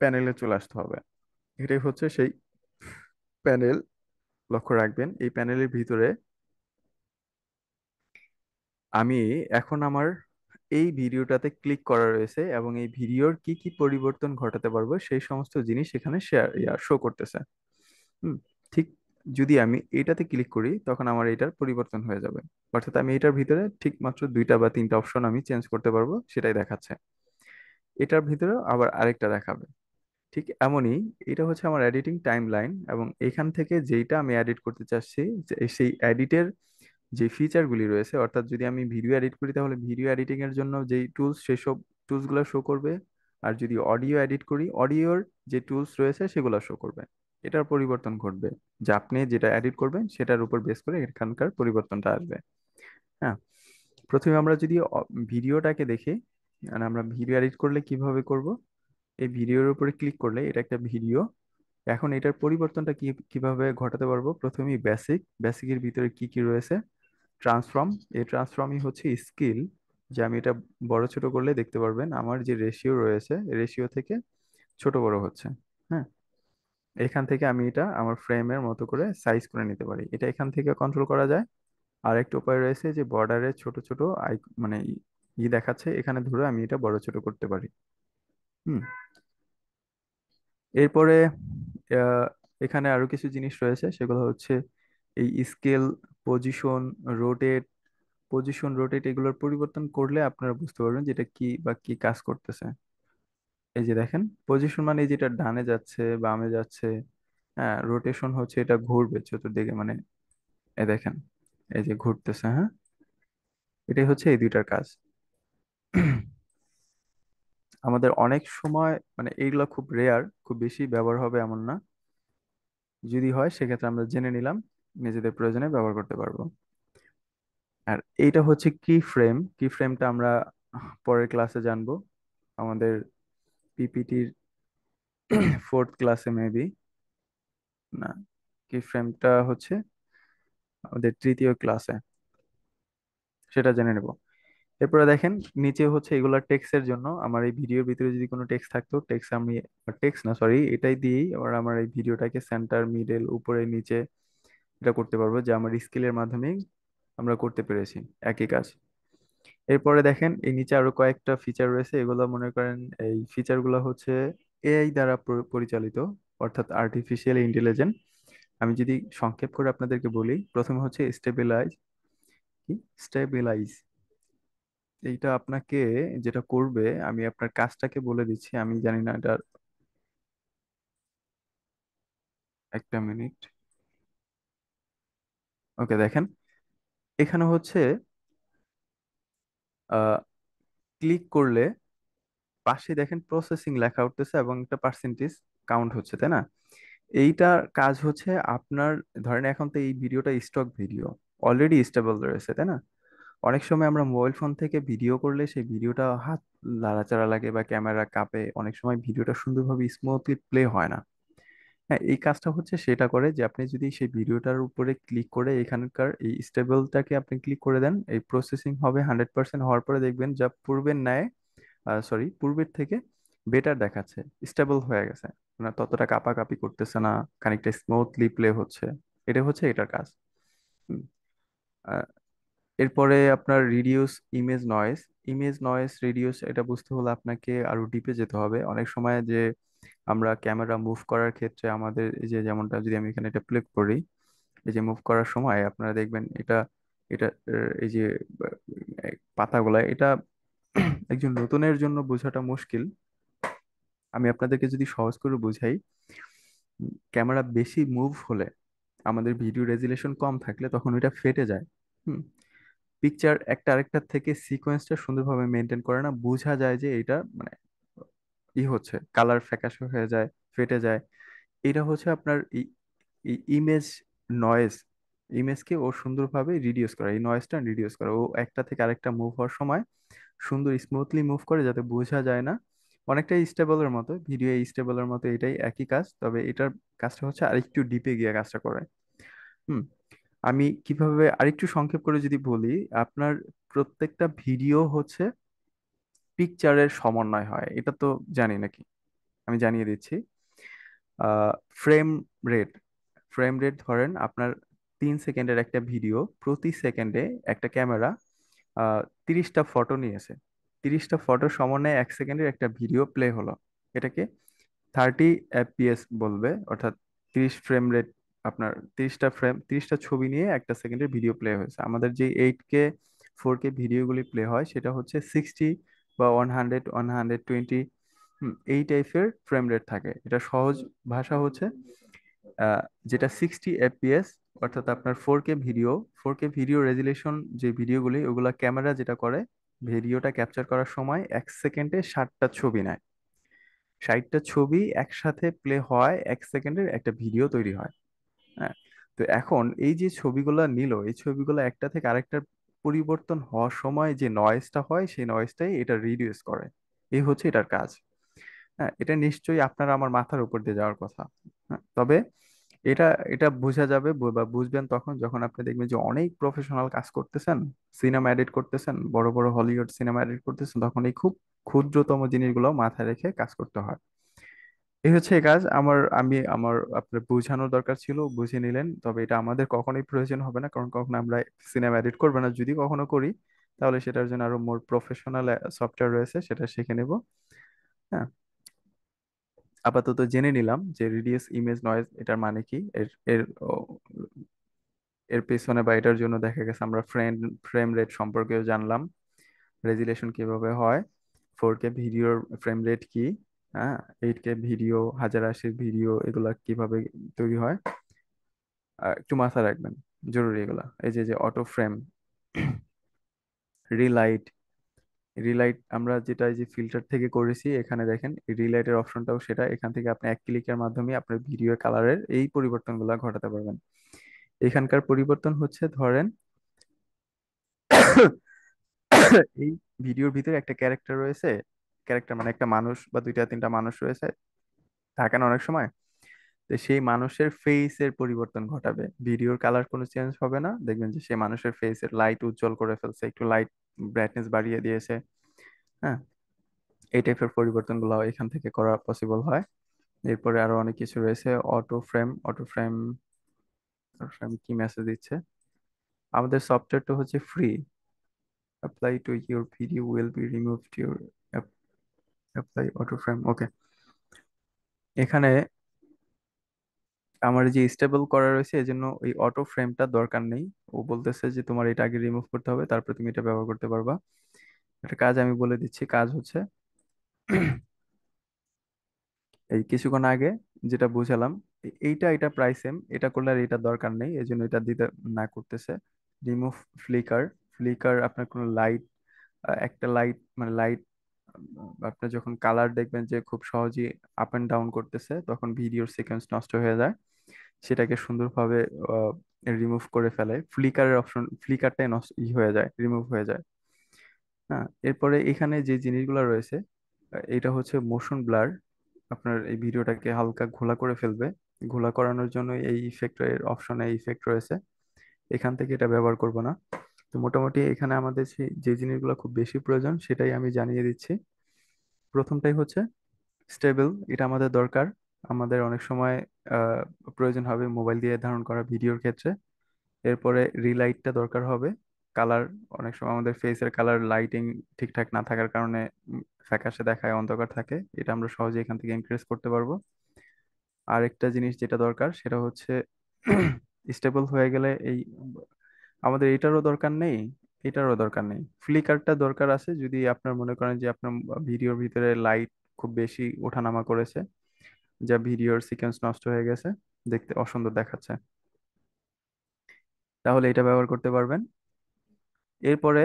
প্যানেলে চলে আসতে হবে। এটাই হচ্ছে সেই প্যানেল। লক্ষ্য রাখবেন এই প্যানেলের ভিতরে আমি এখন আমার এই ভিডিওটাতে ক্লিক করা রয়েছে এবং এই ভিডিওর কি কি পরিবর্তন ঘটাতে পারবো সেই সমস্ত জিনিস এখানে শো করতেছে। হুম, ঠিক যদি আমি এটাতে ক্লিক করি তখন আমার এটার পরিবর্তন হয়ে যাবে। অর্থাৎ আমি এটার ভিতরে ঠিক মাত্র দুইটা বা তিনটা অপশন আমি চেঞ্জ করতে পারবো, সেটাই দেখাচ্ছে। এটার ভিতরে আবার আরেকটা দেখাবে। ঠিক এমনই এটা হচ্ছে আমার এডিটিং টাইম লাইন, এবং এখান থেকে যেইটা আমি এডিট করতে চাচ্ছি সেই এডিটের যে ফিচারগুলি রয়েছে, অর্থাৎ যদি আমি ভিডিও এডিট করি তাহলে ভিডিও এডিটিং এর জন্য যেই টুলস সেসব টুলস গুলো শো করবে। আর যদি অডিও এডিট করি অডিওর যে টুলস রয়েছে সেগুলো শো করবে। এটার পরিবর্তন ঘটবে, যে আপনি যেটা এডিট করবেন সেটার উপর বেস করে এখানকার পরিবর্তনটা আসবে। হ্যাঁ, প্রথমে আমরা যদি ভিডিওটাকে দেখি, মানে আমরা ভিডিও এডিট করলে কিভাবে করব। এই ভিডিওর উপরে ক্লিক করলে এটা একটা ভিডিও। এখন এটার পরিবর্তনটা কিভাবে ঘটাতে পারবো, প্রথমেই বেসিকের ভিতরে কি কি রয়েছে। ট্রান্সফর্ম, এই ট্রান্সফর্মই হচ্ছে স্কিল, যে আমি এটা বড় ছোট করলে দেখতে পারবেন আমার যে রেশিও রয়েছে রেশিও থেকে ছোট বড় হচ্ছে। হ্যাঁ, এখান থেকে আমি এটা আমার ফ্রেমের মতো করে সাইজ করে নিতে পারি, এটা এখান থেকে কন্ট্রোল করা যায়। আর একটা উপায় রয়েছে যে বর্ডারে ছোট ছোট মানে দেখাচ্ছে, এখানে ধরে আমি এটা বড় ছোট করতে পারি। হুম, এরপরে আহ, এখানে আরো কিছু জিনিস রয়েছে, সেগুলো হচ্ছে এই স্কেল, পজিশন, রোটেট। এগুলোর পরিবর্তন করলে আপনারা বুঝতে পারবেন যেটা কি বা কি কাজ করতেছে। এই যে দেখেন, পজিশন মানে যেটা ডানে যাচ্ছে বামে যাচ্ছে। হ্যাঁ, রোটেশন হচ্ছে এটা ঘুরবে চতুর্দিকে, মানে এই দেখেন, এই যে ঘুরতেছে। হ্যাঁ, এটাই হচ্ছে এই দুইটার কাজ। আমাদের অনেক সময় মানে এইগুলা খুব রেয়ার, খুব বেশি ব্যবহার হবে এমন না। যদি হয় সেক্ষেত্রে আমরা জেনে নিলাম, নিজেদের প্রয়োজনে ব্যবহার করতে পারবো। আর এইটা হচ্ছে কি ফ্রেমটা আমরা পরের ক্লাসে জানবো, আমাদের পিপিটির ফোর্থ ক্লাসে মেবি। না, কি ফ্রেমটা হচ্ছে আমাদের তৃতীয় ক্লাসে, সেটা জেনে নেব। এরপরে দেখেন, নিচে হচ্ছে এগুলা টেক্সটের জন্য। আমার এই ভিডিওর ভিতরে যদি কোনো টেক্সট থাকতো, টেক্সট না সরি, এটাই দিয়েই আবার আমার এই ভিডিওটাকে সেন্টার, মিডল, উপরে, নিচে এটা করতে পারবো, যে আমার স্কিলের মাধ্যমেই আমরা করতে পেরেছি একই কাজ। এরপরে দেখেন এই নিচে আরো কয়েকটা ফিচার রয়েছে, এগুলো মনে করেন এই ফিচারগুলো হচ্ছে এআই দ্বারা পরিচালিত, অর্থাৎ আর্টিফিশিয়াল ইন্টেলিজেন্স। আমি যদি সংক্ষেপ করে আপনাদেরকে বলি, প্রথমে হচ্ছে স্টেবিলাইজ। এইটা আপনাকে যেটা করবে, আমি আপনার কাজটাকে বলে দিচ্ছি, আমি জানি না এটা। একটা মিনিট। ওকে, দেখেন এখানে হচ্ছে ক্লিক করলে পাশে দেখেন প্রসেসিং লেখা উঠতেছে এবং একটা পার্সেন্টেজ কাউন্ট হচ্ছে, তাই না? এইটার কাজ হচ্ছে আপনার, ধরেন এখন তো এই ভিডিওটা স্টক ভিডিও, অলরেডি স্টেবল রয়েছে, তাই না? অনেক সময় আমরা মোবাইল ফোন থেকে ভিডিও করলে সেই ভিডিওটা হাত লাড়াচাড়া লাগে বা ক্যামেরা কাঁপে, অনেক সময় ভিডিওটা সুন্দরভাবে স্মুথলি প্লে হয় না। হ্যাঁ, এই কাজটা হচ্ছে সেটা করে, যে আপনি যদি সেই ভিডিওটার উপরে ক্লিক করে এখানকার এই স্টেবলটাকে আপনি ক্লিক করে দেন, এই প্রসেসিং হবে 100% হওয়ার পরে দেখবেন যা পূর্বের ন্যায়, পূর্বের থেকে বেটার দেখাচ্ছে, স্টেবল হয়ে গেছে, মানে ততটা কাঁপাকাঁপি করতেছে না, খানিকটা স্মুথলি প্লে হচ্ছে। এটা হচ্ছে এটার কাজ। হুম, আহ, এরপরে আপনার রিডিউস ইমেজ নয়েজ রিডিউস, এটা বুঝতে হলে আপনাকে আরো ডিপে যেতে হবে। অনেক সময় যে আমরা ক্যামেরা মুভ করার ক্ষেত্রে আমাদের এই যে যেমনটা, যদি আমি এখানে এটা প্লে করি, এই যে মুভ করার সময় আপনারা দেখবেন এটা এটা এই যে পাতাগুলা, এটা একজন নতুনের জন্য বোঝাটা মুশকিল। আমি আপনাদেরকে যদি সহজ করে বুঝাই, ক্যামেরা বেশি মুভ হলে, আমাদের ভিডিও রেজুলেশন কম থাকলে তখন ওইটা ফেটে যায়। হুম, পিকচার একটা আরেকটার থেকে সিকোয়েন্সটা সুন্দরভাবে মেনটেন করে না, বোঝা যায় যে এটা মানে হচ্ছে কালার ফ্যাকাশে হয়ে যায়, ফেটে যায়। এটা হচ্ছে আপনার ইমেজ নয়েজ, ইমেজকে ও সুন্দরভাবে রিডিউস করে, এই নয়েজটা রিডিউস করে ও একটা থেকে আরেকটা মুভ হওয়ার সময় সুন্দর স্মুথলি মুভ করে যাতে বোঝা যায় না। অনেকটা স্টেবলের মতো, ভিডিও স্টেবলের মতো, এটাই একই কাজ, তবে এটার কাজটা হচ্ছে আরেকটু ডিপে গিয়ে কাজটা করে। হুম। আমি কিভাবে আরেকটু সংক্ষেপ করে যদি বলি, আপনার প্রত্যেকটা ভিডিও হচ্ছে পিকচারের সমন্বয় হয়, এটা তো জানি নাকি, আমি জানিয়ে দিচ্ছি। ফ্রেম রেট, ফ্রেম রেট ধরেন আপনার 3 সেকেন্ডের একটা ভিডিও, প্রতি সেকেন্ডে একটা ক্যামেরা 30টা ফটো নিয়েছে, 30টা ফটো সমন্বয়ে 1 সেকেন্ডের একটা ভিডিও প্লে হলো, এটাকে 30 FPS বলবে, অর্থাৎ 30 ফ্রেম রেট। আপনার 30টা ছবি নিয়ে একটা সেকেন্ডের ভিডিও প্লে হয়েছে। আমাদের যে 8K 4K ভিডিওগুলি প্লে হয় সেটা হচ্ছে 60 বা 100 120, এই টাইপের ফ্রেম রেট থাকে। এটা সহজ ভাষা হচ্ছে যেটা 60 FPS, অর্থাৎ আপনার 4K video, 4K video resolution যে ভিডিওগুলি ওগুলা ক্যামেরা যেটা করে, ভিডিওটা ক্যাপচার করার সময় 1 সেকেন্ডে 60টা ছবি নেয়, 60টা ছবি একসাথে প্লে হয়, 1 সেকেন্ডের একটা ভিডিও তৈরি হয়। হ্যাঁ। তো এখন এই যে ছবিগুলো নিল, এই ছবিগুলো একটা থেকে আরেকটা পরিবর্তন হওয়ার সময় যে নয়েজটা হয় সেই নয়েজটাই এটা রিডিউস করে, এই হচ্ছে এটার কাজ। হ্যাঁ, এটা নিশ্চয়ই আপনার আমার মাথার উপর দিয়ে যাওয়ার কথা। হ্যাঁ, তবে এটা এটা বোঝা যাবে বা বুঝবেন তখন যখন আপনি দেখবেন যে অনেক প্রফেশনাল কাজ করতেছেন, সিনেমা এডিট করতেছেন, বড় বড় হলিউড সিনেমা এডিট করতেছেন, তখন এই খুব ক্ষুদ্রতম জিনিসগুলো মাথায় রেখে কাজ করতে হয়। এই হচ্ছে এই কাজ আমার আপনার বোঝানোর দরকার ছিল, বুঝে নিলেন। তবে এটা আমাদের কখনোই প্রয়োজন হবে না, কারণ কখনো আমরা সিনেমা এডিট করবো না, যদি কখনো করি তাহলে সেটার জন্য আরো মোর প্রফেশনাল সফটওয়্যার রয়েছে, সেটা শিখে নেব। হ্যাঁ। আপাতত জেনে নিলাম যে রিডিউস ইমেজ নয়েজ এটার মানে কি, এর এর ও, এর পেছনে বা এটার জন্য দেখা গেছে আমরা ফ্রেম রেট সম্পর্কেও জানলাম, রেজুলেশন কিভাবে হয়, 4K ভিডিওর ফ্রেম রেট কি, হ্যাঁ, 8K ভিডিও, 1080 ভিডিও এগুলা কিভাবে তৈরি হয়। একটু মাথায় রাখবেন, জরুরি এগুলা, এই যে যে অটো ফ্রেম, রিলাইট, রিলাইট আমরা যেটা এই যে ফিল্টার থেকে করেছি, এখানে দেখেন রিলাইটের অপশনটাও সেটা, এখান থেকে আপনি এক ক্লিকের মাধ্যমে আপনার ভিডিও কালারের এই পরিবর্তনগুলো ঘটাতে পারবেন। এখানকার পরিবর্তন হচ্ছে ধরেন এই ভিডিওর ভিতরে একটা ক্যারেক্টার রয়েছে, ক্যারেক্টার মানে একটা মানুষ বা দুইটা তিনটা মানুষ রয়েছে, থাকে না অনেক সময়, তো সেই মানুষের ফেসের পরিবর্তন ঘটাবে, ভিডিওর কালার কোনো চেঞ্জ হবে না, দেখবেন যে সেই মানুষের ফেসের লাইট উজ্জ্বল করে ফেলছে, একটু লাইট ব্রাইটনেস বাড়িয়ে দিয়েছে। হ্যাঁ, এই টাইপের পরিবর্তনগুলো এখান থেকে করা পসিবল হয়। এরপরে আরো অনেক কিছু রয়েছে, auto frame, auto frame, frame কি মেসেজ দিচ্ছে, আমাদের সফটওয়্যারটা হচ্ছে free, apply to your video will be removed your, apply auto frame, okay. এখানে আমার যে স্টেবল করা রয়েছে এজন্য এই অটো ফ্রেমটা দরকার নেই, ও বলতেছে যে তোমার এটা আগে রিমুভ করতে হবে, তারপর তুমি এটা ব্যবহার করতে পারবা। একটা কাজ আমি বলে দিচ্ছি, কাজ হচ্ছে এই কিছুক্ষণ আগে যেটা বুঝালাম, এইটা এটা প্রায় সেম, এটা করলে আর এটা দরকার নেই, এই জন্য এটা দিতে না করতেছে। রিমুভ ফ্লিকার, ফ্লিকার আপনার কোনো লাইট, একটা লাইট মানে লাইট, আপনি যখন কালার দেখবেন যে খুব সহজেই আপ এন্ড ডাউন করতেছে, তখন ভিডিওর সিকোয়েন্স নষ্ট হয়ে যায়, সেটাকে সুন্দরভাবে রিমুভ করে ফেলে, ফ্লিকারের অপশন, ফ্লিকারটাই নষ্ট হয়ে যায়, রিমুভ হয়ে যায়। হ্যাঁ, এরপরে এখানে যে জিনিসগুলো রয়েছে, এটা হচ্ছে মোশন ব্লার, আপনার এই ভিডিওটাকে হালকা ঘোলা করে ফেলবে, ঘোলা করানোর জন্য এই ইফেক্টের অপশনে ইফেক্ট রয়েছে, এখান থেকে এটা ব্যবহার করব না। তো মোটামুটি এখানে আমাদের যে জিনিসগুলো খুব বেশি প্রয়োজন সেটাই আমি জানিয়ে দিচ্ছি। প্রথমটাই হচ্ছে স্টেবল, এটা আমাদের দরকার, আমাদের অনেক সময় আহ, প্রয়োজন হবে মোবাইল দিয়ে ধারণ করা ভিডিওর ক্ষেত্রে। এরপরে রিলাইটটা দরকার হবে, কালার, অনেক সময় আমাদের ফেসের কালার লাইটিং ঠিকঠাক না থাকার কারণে ফ্যাকাশে দেখায়, অন্ধকার থাকে, এটা আমরা সহজে এখান থেকে ইনক্রিজ করতে পারবো। আরেকটা জিনিস যেটা দরকার সেটা হচ্ছে স্টেবল হয়ে গেলে এই আমাদের এটারও দরকার নেই, এটারও দরকার নেই, ফ্লিকারটা দরকার আছে যদি আপনার মনে করেন যে আপনার ভিডিওর ভিতরে লাইট খুব বেশি ওঠানামা করেছে, যা ভিডিওর সিকোয়েন্স নষ্ট হয়ে গেছে, দেখতে অসুন্দর দেখাচ্ছে, তাহলে এটা ব্যবহার করতে পারবেন। এরপরে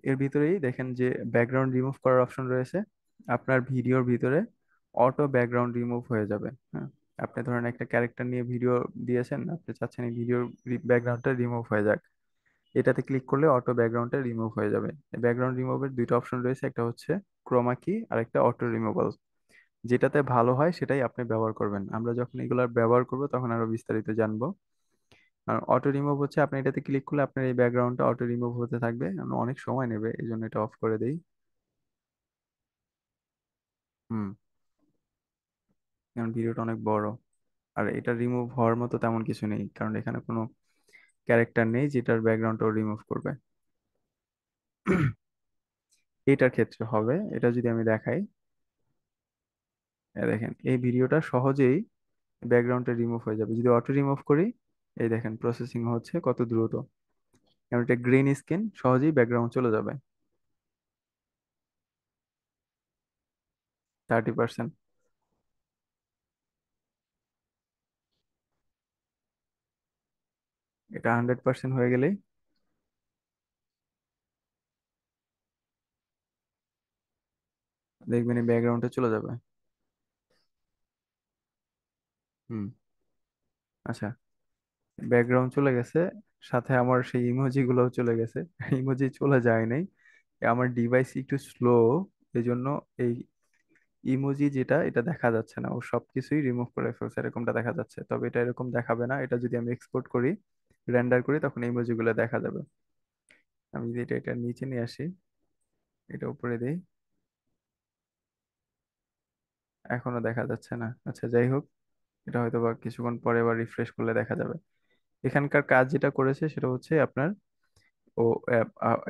এর ভিতরেই দেখেন যে ব্যাকগ্রাউন্ড রিমুভ করার অপশন রয়েছে। আপনার ভিডিওর ভিতরে অটো ব্যাকগ্রাউন্ড রিমুভ হয়ে যাবে। হ্যাঁ, আপনি ধরেন একটা ক্যারেক্টার নিয়ে ভিডিও দিয়েছেন, আপনি চাচ্ছেন এই ভিডিওর ব্যাকগ্রাউন্ডটা রিমুভ হয়ে যাক। এটাতে ক্লিক করলে অটো ব্যাকগ্রাউন্ডটা রিমুভ হয়ে যাবে। ব্যাকগ্রাউন্ড রিমুভের দুইটা অপশন রয়েছে, একটা হচ্ছে ক্রোমা কি আর একটা অটো রিমুভাল। যেটাতে ভালো হয় সেটাই আপনি ব্যবহার করবেন। আমরা যখন এগুলার ব্যবহার করব তখন আরো বিস্তারিত জানবো। আর অটো রিমুভ হচ্ছে আপনি এটাতে ক্লিক করলে আপনার এই ব্যাকগ্রাউন্ডটা অটো রিমুভ হতে থাকবে, অনেক সময় নেবে, এই জন্য এটা অফ করে দেই। হুম। কারণ ভিডিওটা অনেক বড়। আর এটা রিমুভ হওয়ার মতো তেমন কিছু নেই, কারণ এখানে কোনো ক্যারেক্টার নেই যেটার ব্যাকগ্রাউন্ডটাও রিমুভ করবে। এটার ক্ষেত্রে হবে, এটা যদি আমি দেখাই, দেখেন এই ভিডিওটা সহজেই ব্যাকগ্রাউন্ডটা রিমুভ হয়ে যাবে যদি অটো রিমুভ করি। এই দেখেন প্রসেসিং হচ্ছে কত দ্রুত। কারণ এটা গ্রিন স্ক্রিন, সহজেই ব্যাকগ্রাউন্ড চলে যাবে। 30%। এটা 100% হয়ে গেলেই দেখবেন এই ব্যাকগ্রাউন্ডে চলে যাবে। হুম। আচ্ছা, ব্যাকগ্রাউন্ড চলে গেছে, সাথে আমার সেই ইমোজি গুলোও চলে গেছে। ইমোজি চলে যায় নাই, আমার ডিভাইস একটু স্লো, এই জন্য এই ইমোজি যেটা এটা দেখা যাচ্ছে না, ও সবকিছুই রিমুভ করে ফেলছে এরকমটা দেখা যাচ্ছে। তবে এটা এরকম দেখাবে না, এটা যদি আমি এক্সপোর্ট করি, রেন্ডার করি, তখন ইমোজি গুলো দেখা যাবে। আমি যদি এটা নিচে নিয়ে আসি, এটা উপরে দিই, এখনো দেখা যাচ্ছে না। আচ্ছা যাই হোক, এটা হয়তো বা কিছুক্ষণ পরে আবার রিফ্রেশ করলে দেখা যাবে। এখানকার কাজ যেটা করেছে সেটা হচ্ছে আপনার ও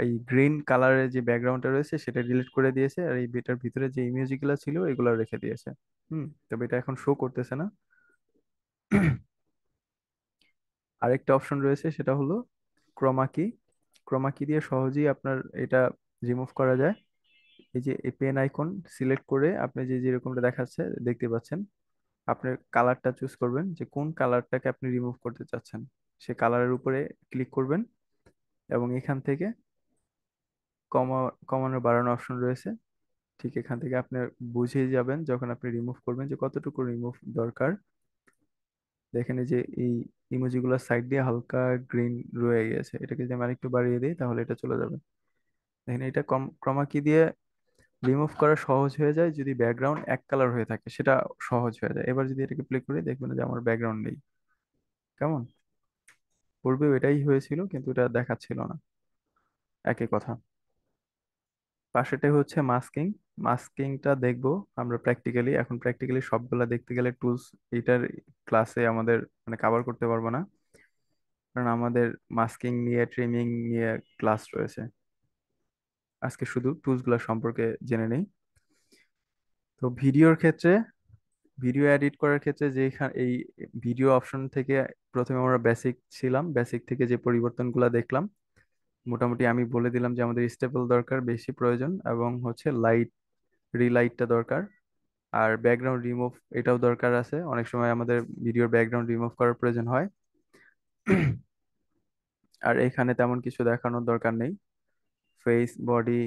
এই গ্রিন কালারের যে ব্যাকগ্রাউন্ডটা রয়েছে সেটা ডিলিট করে দিয়েছে, আর এই বেটার ভিতরে যে ইমেজ গুলো ছিল এগুলো রেখে দিয়েছে। তবে এটা এখন শো করতেছে না। আরেকটা অপশন রয়েছে, সেটা হলো ক্রোমা কি। ক্রোমা কি দিয়ে সহজেই আপনার এটা রিমুভ করা যায়। এই যে এই পেন আইকন সিলেক্ট করে আপনি যে যেরকমটা দেখাচ্ছে দেখতে পাচ্ছেন, আপনার কালারটা চুজ করবেন যে কোন কালারটাকে আপনি রিমুভ করতে চাচ্ছেন। সে কালারের উপরে ক্লিক করবেন এবং এখান থেকে কমা কমানো বাড়ানো অপশন রয়েছে। ঠিক এখান থেকে আপনি বুঝে যাবেন যখন আপনি রিমুভ করবেন যে কতটুকু রিমুভ দরকার। দেখেন এই যে এই ইমোজিগুলোর সাইড দিয়ে হালকা গ্রিন রয়ে গেছে, এটাকে যদি আমি আরেকটু বাড়িয়ে দিই তাহলে এটা চলে যাবে। দেখেন এটা কম ক্রমা কি দিয়ে রিমুভ করা সহজ হয়ে যায় যদি ব্যাকগ্রাউন্ড এক কালার হয়ে থাকে, সেটা সহজ হয়ে যায়। এবার যদি এটাকে প্লে করি দেখবেন যে আমার ব্যাকগ্রাউন্ড নেই। কেমন? পূর্বেও এটাই হয়েছিল কিন্তু এটা দেখাচ্ছিল না। একই কথা। পাশেটাই হচ্ছে মাস্কিং। মাস্কিংটা দেখবো আমরা প্র্যাকটিক্যালি, এখন প্র্যাকটিক্যালি সবগুলা দেখতে গেলে টুলস এটার ক্লাসে আমাদের মানে কভার করতে পারবো না, কারণ আমাদের মাস্কিং নিয়ে ট্রিমিং নিয়ে ক্লাস রয়েছে। আজকে শুধু টুলস গুলা সম্পর্কে জেনে নেই। তো ভিডিওর ক্ষেত্রে, ভিডিও এডিট করার ক্ষেত্রে যে এই ভিডিও অপশন থেকে প্রথমে আমরা বেসিক ছিলাম, বেসিক থেকে যে পরিবর্তনগুলো দেখলাম, মোটামুটি আমি বলে দিলাম যে আমাদের স্টেবল দরকার বেশি প্রয়োজন, এবং হচ্ছে লাইট, রিলাইটটা দরকার। আর ব্যাকগ্রাউন্ড রিমুভ এটাও দরকার আছে, অনেক সময় আমাদের ভিডিওর ব্যাকগ্রাউন্ড রিমুভ করার প্রয়োজন হয়। আর এখানে তেমন কিছু দেখানোর দরকার নেই। ফেস, বডি,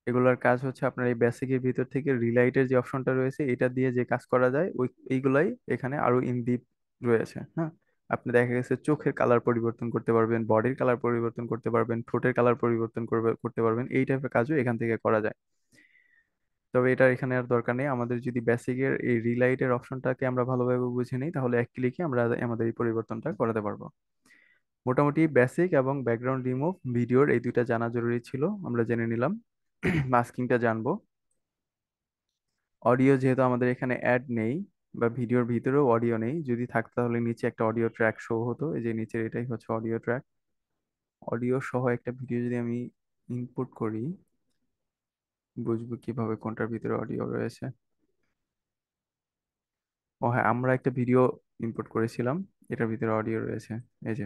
এগুলোর কাজ হচ্ছে আপনার এই বেসিকের ভিতর থেকে রিলাইটের যে অপশনটা রয়েছে এটা দিয়ে যে কাজ করা যায় ওই এইগুলাই এখানে আরো ইন ডিপ রয়েছে। হ্যাঁ, আপনি দেখা গেছে চোখের কালার পরিবর্তন করতে পারবেন, বডির কালার পরিবর্তন করতে পারবেন, ঠোঁটের কালার পরিবর্তন করতে পারবেন, এই টাইপের কাজও এখান থেকে করা যায়। তবে এটা এখানে আর দরকার নেই, আমাদের যদি বেসিকের এই রিলাইটের অপশনটাকে আমরা ভালোভাবে বুঝে নিই তাহলে এক ক্লিকে আমরা আমাদের এই পরিবর্তনটা করাতে পারবো। মোটামুটি বেসিক এবং ব্যাকগ্রাউন্ড রিমুভ ভিডিওর এই দুইটা জানা জরুরি ছিল, আমরা জেনে নিলাম। মাস্কিংটা জানবো। অডিও যেহেতু আমাদের এখানে অ্যাড নেই, বা ভিডিওর ভিতরেও অডিও নেই, যদি থাকতো তাহলে নিচে একটা অডিও ট্র্যাক শো হতো, এই যে নিচের এটাই হচ্ছে অডিও ট্র্যাক। অডিও সহ একটা ভিডিও যদি আমি ইনপুট করি, বুঝবো কিভাবে কোনটার ভিতরে অডিও রয়েছে। ও হ্যাঁ, আমরা একটা ভিডিও ইনপুট করেছিলাম, এটার ভিতরে অডিও রয়েছে। এই যে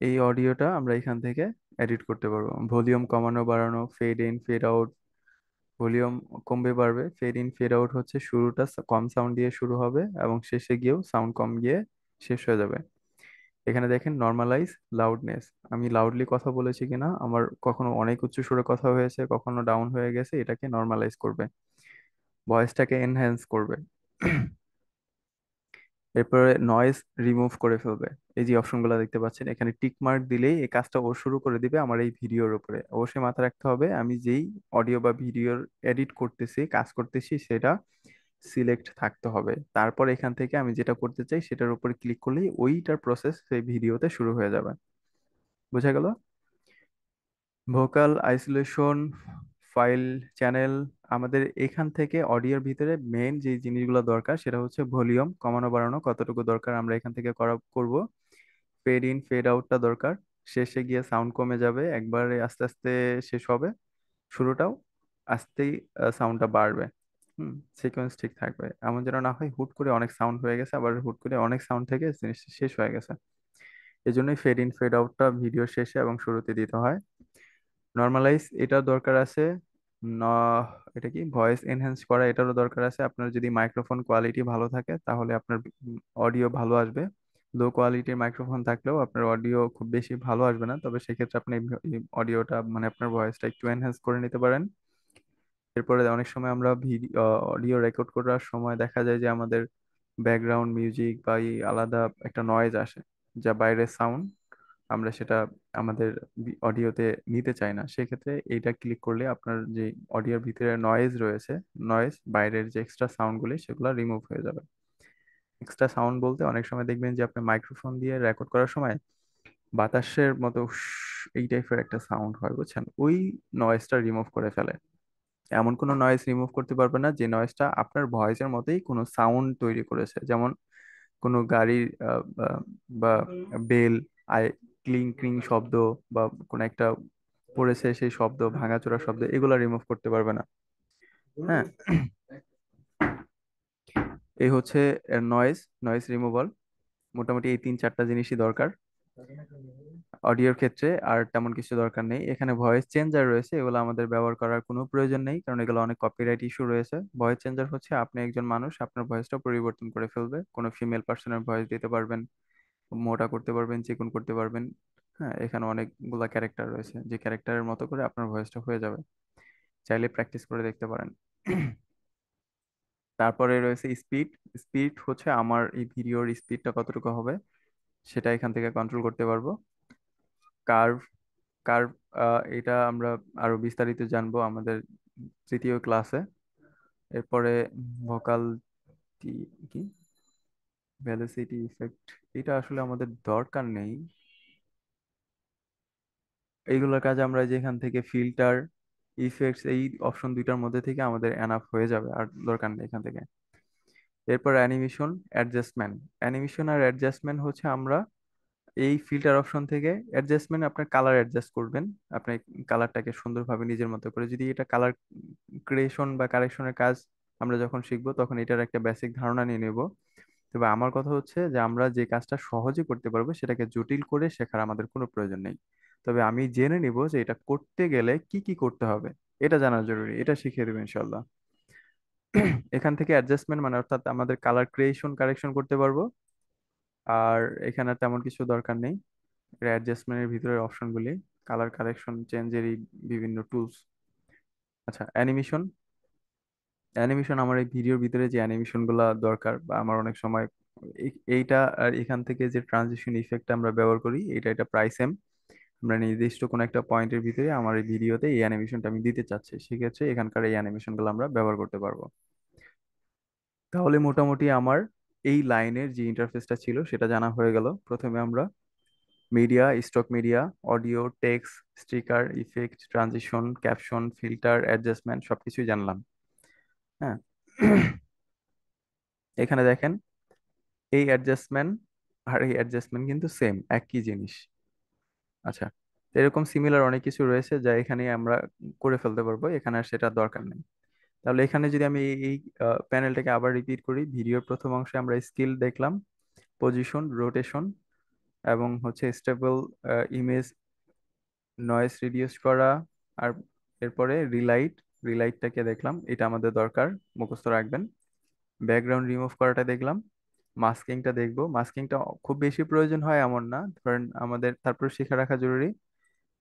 এই অডিওটা আমরা এখান থেকে এডিট করতে পারবো, ভলিউম কমানো বাড়ানো, fade in fade out. Volume কমবে বাড়বে, ফেড ইন ফেড আউট হচ্ছে শুরুটা কম সাউন্ড দিয়ে শুরু হবে এবং শেষে গিয়েও সাউন্ড কম গিয়ে শেষ হয়ে যাবে। এখানে দেখেন নর্মালাইজ লাউডনেস, আমি লাউডলি কথা বলেছি কিনা, আমার কখনো অনেক উচ্চ সুরে কথা হয়েছে, কখনো ডাউন হয়ে গেছে, এটাকে নর্মালাইজ করবে, ভয়েসটাকে এনহ্যান্স করবে। এরপরে নয়েজ রিমুভ করে ফেলবে। এই যে অপশনগুলো দেখতে পাচ্ছেন, এখানে টিক মার্ক দিলেই এই কাজটা ও শুরু করে দিবে আমার এই ভিডিওর উপরে। অবশ্যই মাথায় রাখতে হবে আমি যেই অডিও বা ভিডিওর এডিট করতেছি, কাজ করতেছি, সেটা সিলেক্ট থাকতে হবে। তারপর এখান থেকে আমি যেটা করতে চাই সেটার উপর ক্লিক করলেই ওইটার প্রসেস সেই ভিডিওতে শুরু হয়ে যাবে। বোঝা গেল? ভোকাল আইসোলেশন, ফাইল চ্যানেল, আমাদের এখান থেকে অডিওর ভিতরে মেইন যে জিনিসগুলো দরকার সেটা হচ্ছে ভলিউম কমানো বাড়ানো কতটুকু দরকার আমরা এখান থেকে করব। ফেড ইন ফেড আউটটা দরকার, শেষে গিয়ে সাউন্ড কমে যাবে একবারে আস্তে আস্তে শেষ হবে, শুরুটাও আস্তেই সাউন্ডটা বাড়বে। সিকোয়েন্স ঠিক থাকবে, এমন যেন না হয় হুট করে অনেক সাউন্ড হয়ে গেছে আবার হুট করে অনেক সাউন্ড থেকে জিনিসটা শেষ হয়ে গেছে। এই জন্যই ফেড ইন ফেড আউটটা ভিডিও শেষে এবং শুরুতে দিতে হয়। নর্মালাইজ এটা দরকার আছে। ন এটা কি ভয়েস এনহ্যান্স করা, এটারও দরকার আছে। আপনার যদি মাইক্রোফোন কোয়ালিটি ভালো থাকে তাহলে আপনার অডিও ভালো আসবে। লো কোয়ালিটির মাইক্রোফোন থাকলেও আপনার অডিও খুব বেশি ভালো আসবে না, তবে সেক্ষেত্রে আপনি অডিওটা মানে আপনার ভয়েসটা একটু এনহ্যান্স করে নিতে পারেন। এরপরে অনেক সময় আমরা ভিডিও অডিও রেকর্ড করার সময় দেখা যায় যে আমাদের ব্যাকগ্রাউন্ড মিউজিক বা এই আলাদা একটা নয়েজ আসে, যা বাইরের সাউন্ড, আমরা সেটা আমাদের অডিওতে নিতে চাই না। সেক্ষেত্রে এইটা ক্লিক করলে আপনার যে অডিওর ভিতরে নয়েজ রয়েছে, নয়েজ বাইরের যে এক্সট্রা সাউন্ডগুলি সেগুলো রিমুভ হয়ে যাবে। এক্সট্রা সাউন্ড বলতে অনেক সময় দেখবেন যে আপনি মাইক্রোফোন দিয়ে রেকর্ড করার সময় বাতাসের মতো এই টাইপের একটা সাউন্ড হয়, বুঝছেন, ওই নয়েজটা রিমুভ করে ফেলে। এমন কোনো নয়েজ রিমুভ করতে পারবে না যে নয়েজটা আপনার ভয়েসের মতোই কোনো সাউন্ড তৈরি করেছে, যেমন কোনো গাড়ির বা বেল আই ক্লিং ক্লিং শব্দ, বা কোনো একটা পড়েছে সেই শব্দ, ভাঙাচোরা শব্দ, এগুলো রিমুভ করতে পারবে না। হ্যাঁ, এই হচ্ছে নয়েজ, নয়েজ রিমুভাল। মোটামুটি এই তিন চারটা জিনিসই দরকার অডিওর ক্ষেত্রে, আর তেমন কিছু দরকার নেই। এখানে ভয়েস চেঞ্জার রয়েছে, এগুলো আমাদের ব্যবহার করার কোনো প্রয়োজন নেই, কারণ এগুলো অনেক কপিরাইট ইস্যু রয়েছে। ভয়েস চেঞ্জার হচ্ছে আপনি একজন মানুষ, আপনার ভয়েসটা পরিবর্তন করে ফেলবে, কোনো ফিমেল পার্সনের ভয়েস দিতে পারবেন, মোটা করতে পারবেন, চিকন করতে পারবেন। হ্যাঁ, এখানে অনেকগুলা ক্যারেক্টার রয়েছে, যে ক্যারেক্টারের মতো করে আপনার ভয়েসটা হয়ে যাবে। চাইলে প্র্যাকটিস করে দেখতে পারেন। তারপরে রয়েছে স্পিড। স্পিড হচ্ছে আমার এই ভিডিওর স্পিডটা কতটুকু হবে সেটা এখান থেকে কন্ট্রোল করতে পারবো। কার্ভ, কার্ভ এটা আমরা আরো বিস্তারিত জানবো আমাদের তৃতীয় ক্লাসে। এরপরে ভোকাল কি কি ভেলোসিটি ইফেক্ট, এটা আসলে আমাদের দরকার নেই। এইগুলোর কাজ আমরা যেখান থেকে ফিল্টার, ইফেক্টস, এই অপশন দুইটার মধ্যে থেকে আমাদের এনাফ হয়ে যাবে, আর দরকার নেই এখান থেকে। এরপর অ্যানিমেশন, অ্যাডজাস্টমেন্ট। অ্যানিমেশন আর অ্যাডজাস্টমেন্ট হচ্ছে আমরা এই ফিল্টার অপশন থেকে অ্যাডজাস্টমেন্ট, আপনার কালার অ্যাডজাস্ট করবেন। আপনি কালারটাকে সুন্দরভাবে নিজের মতো করে, যদি এটা কালার ক্রিয়েশন বা কারেকশনের কাজ আমরা যখন শিখবো তখন এটার একটা বেসিক ধারণা নিয়ে নেব। তবে আমার কথা হচ্ছে যে আমরা যে কাজটা সহজে করতে পারবো সেটাকে জটিল করে শেখার আমাদের কোনো প্রয়োজন নেই। তবে আমি জেনে নিব যে এটা করতে গেলে কি কি করতে হবে, এটা জানা জরুরি, এটা শিখিয়ে দেবো ইনশাল্লাহ। এখান থেকে অ্যাডজাস্টমেন্ট মানে অর্থাৎ আমাদের কালার ক্রিয়েশন কারেকশন করতে পারবো। আর এখানে আর তেমন কিছু দরকার নেই, অ্যাডজাস্টমেন্টের ভিতরের অপশনগুলি, কালার কারেকশন চেঞ্জের এই বিভিন্ন টুলস। আচ্ছা, অ্যানিমেশন। অ্যানিমেশন আমার এই ভিডিওর ভিতরে যে অ্যানিমেশন গুলা দরকার, বা আমার অনেক সময় এইটা আর এখান থেকে যে ট্রানজিশন ইফেক্ট আমরা ব্যবহার করি, এটা প্রায় সেম। আমরা নির্দিষ্ট কোনো একটা পয়েন্টের ভিতরে আমার এই ভিডিওতে এই অ্যানিমেশনটা আমি দিতে চাচ্ছি, সেক্ষেত্রে এখানকার এই অ্যানিমেশন গুলো আমরা ব্যবহার করতে পারবো। তাহলে মোটামুটি আমার এই লাইনের যে ইন্টারফেসটা ছিল সেটা জানা হয়ে গেল। প্রথমে আমরা media, stock media, audio, text, sticker, effect, transition, caption, filter, adjustment সবকিছুই জানলাম। হ্যাঁ, এখানে দেখেন এই অ্যাডজাস্টমেন্ট আর এই অ্যাডজাস্টমেন্ট কিন্তু সেম, একই জিনিস। আচ্ছা, তো এরকম সিমিলার অনেক কিছু রয়েছে যা এখানে আমরা করে ফেলতে পারবো, এখানে আর সেটা দরকার নেই। তাহলে এখানে যদি আমি এই প্যানেলটাকে আবার রিপিট করি, ভিডিওর প্রথম অংশে আমরা স্কিল দেখলাম, পজিশন, রোটেশন, এবং হচ্ছে স্টেবল ইমেজ, নয়েজ রিডিউস করা, আর এরপরে রিলাইট, রিলাইটটাকে দেখলাম, এটা আমাদের দরকার, মুখস্থ রাখবেন। ব্যাকগ্রাউন্ড রিমুভ করাটা দেখলাম, মাস্কিংটা দেখবো। মাস্কিংটা খুব বেশি প্রয়োজন হয় এমন না, ধরেন আমাদের তারপর শিখে রাখা জরুরি।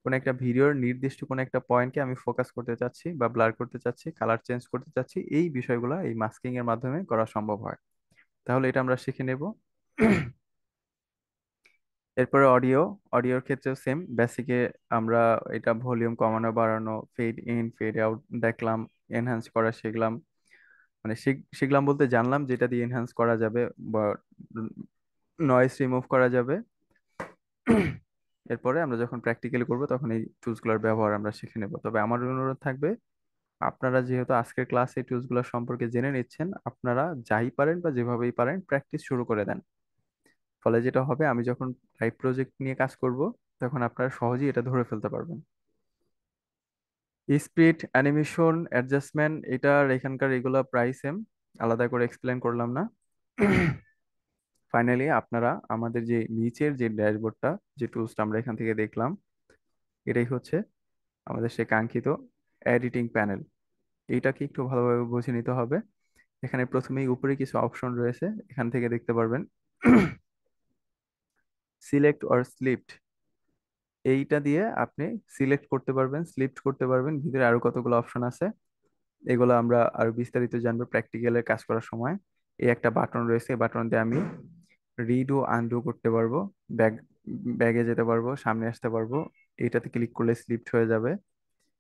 কোন একটা ভিডিওর নির্দিষ্ট কোন একটা পয়েন্টকে আমি ফোকাস করতে চাচ্ছি বা ব্লার করতে চাচ্ছি, কালার চেঞ্জ করতে চাচ্ছি, এই বিষয়গুলো এই মাস্কিং এর মাধ্যমে করা সম্ভব হয়। তাহলে এটা আমরা শিখে নেব। এরপরে অডিওর ক্ষেত্রেও সেম বেসিকে আমরা এটা ভলিউম কমানো বাড়ানো, ফেড ইন ফেড আউট দেখলাম, এনহ্যান্স করা শিখলাম। মানে শিখলাম বলতে জানলাম যেটা দিয়ে এনহ্যান্স করা যাবে বা নয়েজ রিমুভ করা যাবে। এরপরে আমরা যখন প্র্যাকটিক্যালি করব তখন এই টুলসগুলোর ব্যবহার আমরা শিখে নেব। তবে আমার অনুরোধ থাকবে, আপনারা যেহেতু আজকের ক্লাসে এই টুলসগুলো সম্পর্কে জেনে নিচ্ছেন, আপনারা যাই পারেন বা যেভাবেই পারেন প্র্যাকটিস শুরু করে দেন। ফলে যেটা হবে, আমি যখন লাইভ প্রজেক্ট নিয়ে কাজ করব তখন আপনারা সহজেই এটা ধরে ফেলতে পারবেন। স্পিড, অ্যানিমেশন, অ্যাডজাস্টমেন্ট, এটার এখানকার এগুলা প্রায় সেম, আলাদা করে এক্সপ্লেন করলাম না। ফাইনালি আপনারা আমাদের যে নিচের যে ড্যাশবোর্ডটা, যে টুলসটা আমরা এখান থেকে দেখলাম, এটাই হচ্ছে আমাদের সে কাঙ্ক্ষিত এডিটিং প্যানেল। এইটাকে একটু ভালোভাবে বুঝে নিতে হবে। এখানে প্রথমেই উপরে কিছু অপশন রয়েছে, এখান থেকে দেখতে পারবেন সিলেক্ট অর স্লিপ্ট। এইটা দিয়ে আপনি সিলেক্ট করতে পারবেন, স্লিপ্ট করতে পারবেন। ভিতরে আরো কতগুলো অপশন আছে, এগুলো আমরা আরো বিস্তারিত জানবো প্র্যাকটিক্যালে কাজ করার সময়। এই একটা বাটন রয়েছে, এই বাটন দিয়ে আমি রিডু আনডু করতে পারবো, ব্যাগ ব্যাগে যেতে পারবো, সামনে আসতে পারবো। এইটাতে ক্লিক করলে স্লিপ্ট হয়ে যাবে।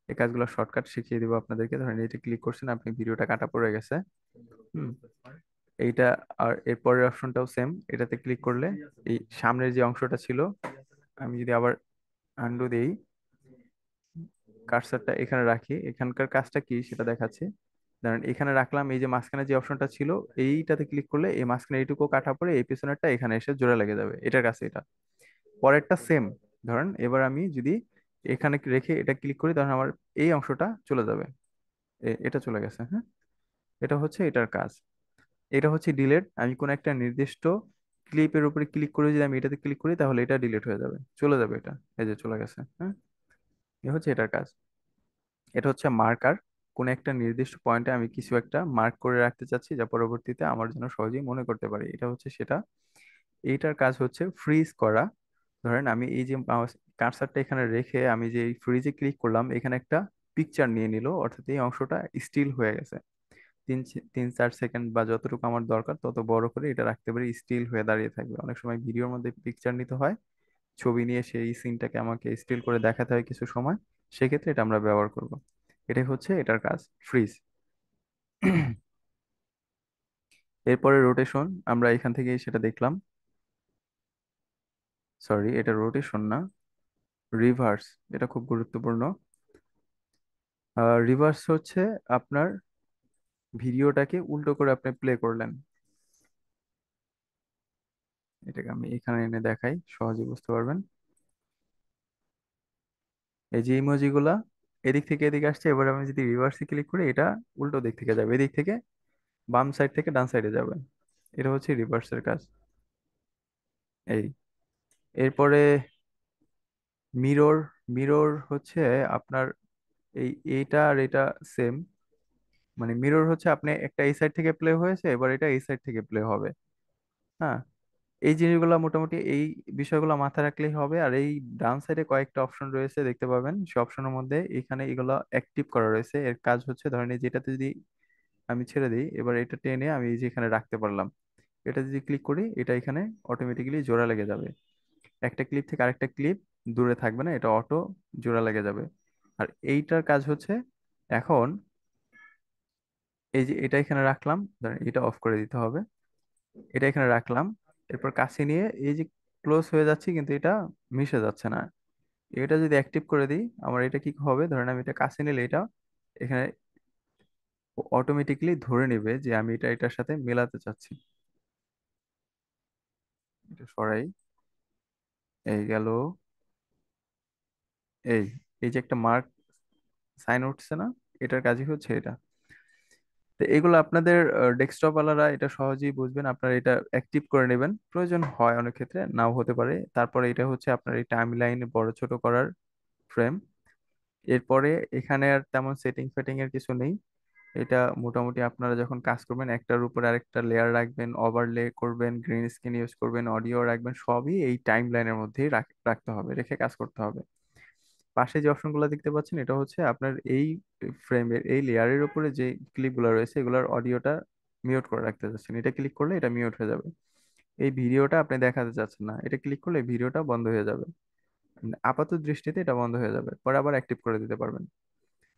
এই কাজগুলো শর্টকাট শিখিয়ে দিব আপনাদেরকে। ধরেন এটা ক্লিক করছেন, আপনি ভিডিওটা কাটা পড়ে গেছে। হুম, এইটা। আর এর পরের অপশনটাও সেম, এটাতে ক্লিক করলে এই সামনের যে অংশটা ছিল, আমি যদি আবার আন্ডু দেই, কার্সারটা এখানে রাখি, এখানকার কাজটা কি সেটা দেখাচ্ছি। ধরেন এখানে রাখলাম, এই যে মাঝখানে যে অপশনটা ছিল, এইটাতে ক্লিক করলে এই মাঝখানে এইটুকু কাটা পড়ে এই পিছনেরটা এখানে এসে জোড়া লেগে যাবে, এটার কাছে এটা। পরেরটা সেম। ধরেন এবার আমি যদি এখানে রেখে এটা ক্লিক করি, তখন আমার এই অংশটা চলে যাবে। এটা চলে গেছে, হ্যাঁ। এটা হচ্ছে এটার কাজ। এটা হচ্ছে ডিলেট। আমি কোন একটা নির্দিষ্ট ক্লিপের উপরে ক্লিক করে যদি আমি এটাতে ক্লিক করি, তাহলে এটা ডিলিট হয়ে যাবে, চলে যাবে এটা। এই যে চলে গেছে, হ্যাঁ। এ হচ্ছে এটার কাজ। এটা হচ্ছে মার্কার। কোন একটা নির্দিষ্ট পয়েন্টে আমি কিছু একটা মার্ক করে রাখতে চাচ্ছি, যা পরবর্তীতে আমার জন্য সহজেই মনে করতে পারি, এটা হচ্ছে সেটা। এইটার কাজ হচ্ছে ফ্রিজ করা। ধরেন আমি এই যে মাউস কার্সারটা এখানে রেখে আমি যে ফ্রিজে ক্লিক করলাম, এখানে একটা পিকচার নিয়ে নিল, অর্থাৎ এই অংশটা স্টিল হয়ে গেছে। 3-4 সেকেন্ড বা যতটুকু আমার দরকার তত বড় করে এটা রাখতে পারি, স্টিল হয়ে দাঁড়িয়ে থাকবে। অনেক সময় ভিডিওর মধ্যে পিকচার নিতে হয়, ছবি নিয়ে সেই সিনটাকে আমাকে স্টিল করে দেখাতে হয় কিছু সময়, সেক্ষেত্রে এটা আমরা ব্যবহার করব। এটাই হচ্ছে এটার কাজ, ফ্রিজ। এরপরে রোটেশন, আমরা এখান থেকে সেটা দেখলাম। সরি, এটা রোটেশন না, রিভার্স। এটা খুব গুরুত্বপূর্ণ। রিভার্স হচ্ছে আপনার ভিডিওটাকে উল্টো করে আপনি প্লে করলেন। এটাকে আমি এখানে এনে দেখাই, সহজে বুঝতে পারবেন। এই যে ইমোজি গুলা এদিক থেকে এদিকে আসছে, এবার আমি যদি রিভার্সে ক্লিক করি, এটা উল্টো দিক থেকে যাবে, এদিক থেকে বাম সাইড থেকে ডান সাইডে যাবে। এটা হচ্ছে রিভার্সের কাজ। এই এরপরে মিরর। মিরর হচ্ছে আপনার এইটা আর এটা সেম। মানে মিরর হচ্ছে আপনি একটা এই সাইড থেকে প্লে হয়েছে, এবার এটা এই সাইড থেকে প্লে হবে। হ্যাঁ, এই জিনিসগুলো মোটামুটি এই বিষয়গুলো মাথায় রাখলেই হবে। আর এই ডান সাইডে কয়েকটা অপশন রয়েছে দেখতে পাবেন, সেই অপশনের মধ্যে এখানে এগুলো অ্যাক্টিভ করা রয়েছে। এর কাজ হচ্ছে, ধরেন এই যেটাতে যদি আমি ছেড়ে দিই, এবার এটা টেনে আমি এই যে এখানে রাখতে পারলাম, এটা যদি ক্লিক করি, এটা এখানে অটোমেটিক্যালি জোড়া লেগে যাবে। একটা ক্লিপ থেকে আরেকটা ক্লিপ দূরে থাকবে না, এটা অটো জোড়া লেগে যাবে। আর এইটার কাজ হচ্ছে, এখন এই যে এটা এখানে রাখলাম, ধরেন এটা অফ করে দিতে হবে, এটা এখানে রাখলাম, এরপর কাছে নিয়ে এই যে ক্লোজ হয়ে যাচ্ছে, কিন্তু এটা মিশে যাচ্ছে না। এটা যদি অ্যাক্টিভ করে দিই, আমার এটা কি হবে, ধরেন আমি এটা কাছে নিলে এটা এখানে অটোমেটিক্যালি ধরে নেবে যে আমি এটা এটার সাথে মেলাতে চাচ্ছি। এটা সরাই, এই গেল। এই এই যে একটা মার্ক সাইন উঠছে না, এটার কাজই হচ্ছে এটা। তো এগুলো আপনাদের ডেস্কটপ ওয়ালারা এটা সহজেই বুঝবেন, আপনারা এটা অ্যাক্টিভ করে নেবেন। প্রয়োজন হয় অনেক ক্ষেত্রে, নাও হতে পারে। তারপরে এটা হচ্ছে আপনার এই টাইম লাইনে বড় ছোট করার ফ্রেম। এরপরে এখানে আর তেমন সেটিং ফেটিং এর কিছু নেই। এটা মোটামুটি আপনারা যখন কাজ করবেন একটার উপর আরেকটা লেয়ার রাখবেন, ওভারলে করবেন, গ্রিন স্ক্রিন ইউজ করবেন, অডিও রাখবেন, সবই এই টাইম লাইনের মধ্যেই রাখতে হবে, রেখে কাজ করতে হবে। পাশে যে অপশনগুলো দেখতে পাচ্ছেন এটা হচ্ছে আপনার এই ফ্রেমের এই লেয়ারের উপরে যে ক্লিপগুলো রয়েছে এগুলোর অডিওটা মিউট করে রাখতে যাচ্ছেন, এটা ক্লিক করলে এটা মিউট হয়ে যাবে। এই ভিডিওটা আপনি দেখাতে চাচ্ছেন না, এটা ক্লিক করলে ভিডিওটা বন্ধ হয়ে যাবে। আপাত দৃষ্টিতে এটা বন্ধ হয়ে যাবে, পরে আবার অ্যাক্টিভ করে দিতে পারবেন।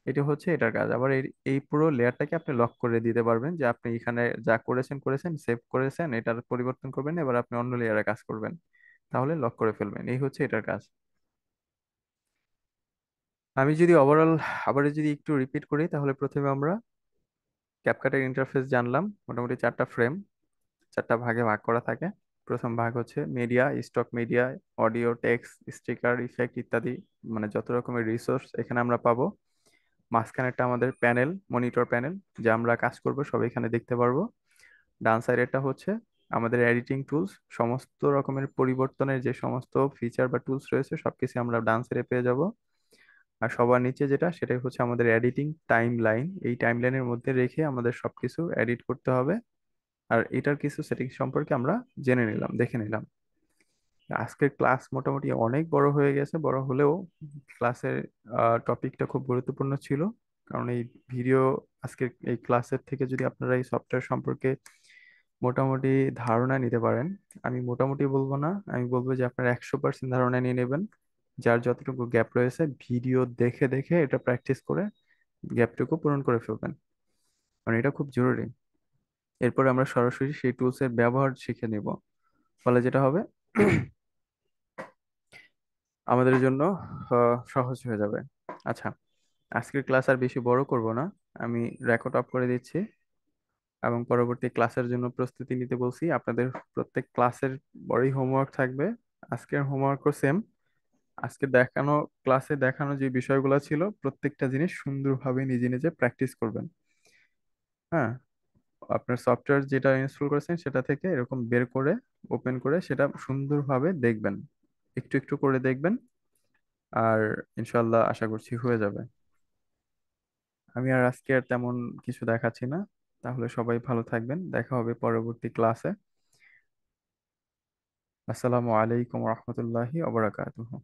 এটা হচ্ছে এটার কাজ। আবার এই এই পুরো লেয়ারটাকে আপনি লক করে দিতে পারবেন, যে আপনি এখানে যা করেছেন করেছেন, সেভ করেছেন, এটার পরিবর্তন করবেন না, এবার আপনি অন্য লেয়ারে কাজ করবেন, তাহলে লক করে ফেলবেন। এই হচ্ছে এটার কাজ। আমি যদি ওভারঅল আবার যদি একটু রিপিট করি, তাহলে প্রথমে আমরা ক্যাপকাটের ইন্টারফেস জানলাম। মোটামুটি চারটা ফ্রেম, চারটা ভাগে ভাগ করা থাকে। প্রথম ভাগ হচ্ছে media, stock media, audio, text, sticker, effect ইত্যাদি, মানে যত রকমের রিসোর্স এখানে আমরা পাবো। মাঝখানেরটা আমাদের প্যানেল, মনিটর প্যানেল, যা আমরা কাজ করব সব এখানে দেখতে পারবো। ডান সাইডেরটা হচ্ছে আমাদের এডিটিং টুলস, সমস্ত রকমের পরিবর্তনের যে সমস্ত ফিচার বা টুলস রয়েছে সবকিছু আমরা ডান সাইডে পেয়ে যাব। আর সবার নিচে যেটা, সেটাই হচ্ছে আমাদের এডিটিং টাইম লাইন। এই টাইম লাইনের মধ্যে রেখে আমাদের সবকিছু এডিট করতে হবে। আর এটার কিছু সেটিং সম্পর্কে আমরা জেনে নিলাম, দেখে নিলাম। আজকের ক্লাস মোটামুটি অনেক বড় হয়ে গেছে, বড় হলেও ক্লাসের টপিকটা খুব গুরুত্বপূর্ণ ছিল। কারণ এই ভিডিও, আজকের এই ক্লাসের থেকে যদি আপনারা এই সফটওয়্যার সম্পর্কে মোটামুটি ধারণা নিতে পারেন, আমি মোটামুটি বলবো না, আমি বলবো যে আপনারা 100% ধারণা নিয়ে নেবেন। যার যতটুকু গ্যাপ রয়েছে ভিডিও দেখে দেখে এটা প্র্যাকটিস করে গ্যাপটুকু পূরণ করে ফেলবেন, কারণ এটা খুব জরুরি। এরপর আমরা সরাসরি সেই টুলসের ব্যবহার শিখে নিব, ফলে যেটা হবে আমাদের জন্য সহজ হয়ে যাবে। আচ্ছা, আজকের ক্লাস আর বেশি বড় করব না, আমি রেকর্ড অফ করে দিচ্ছি এবং পরবর্তী ক্লাসের জন্য প্রস্তুতি নিতে বলছি। আপনাদের প্রত্যেক ক্লাসের বড়ই হোমওয়ার্ক থাকবে। আজকের হোমওয়ার্কও সেম। আজকে দেখানো ক্লাসে দেখানো যে বিষয়গুলো ছিল প্রত্যেকটা জিনিস সুন্দরভাবে নিজে নিজে প্র্যাকটিস করবেন। হ্যাঁ, আপনার সফটওয়্যার যেটা ইনস্টল করেছেন সেটা থেকে এরকম বের করে ওপেন করে সেটা সুন্দরভাবে দেখবেন, একটু একটু করে দেখবেন। আর ইনশাল্লাহ আশা করছি হয়ে যাবে। আমি আর আজকে আর তেমন কিছু দেখাচ্ছি না। তাহলে সবাই ভালো থাকবেন, দেখা হবে পরবর্তী ক্লাসে। আসসালামু আলাইকুম রহমতুল্লাহি ওয়া বারাকাতুহু।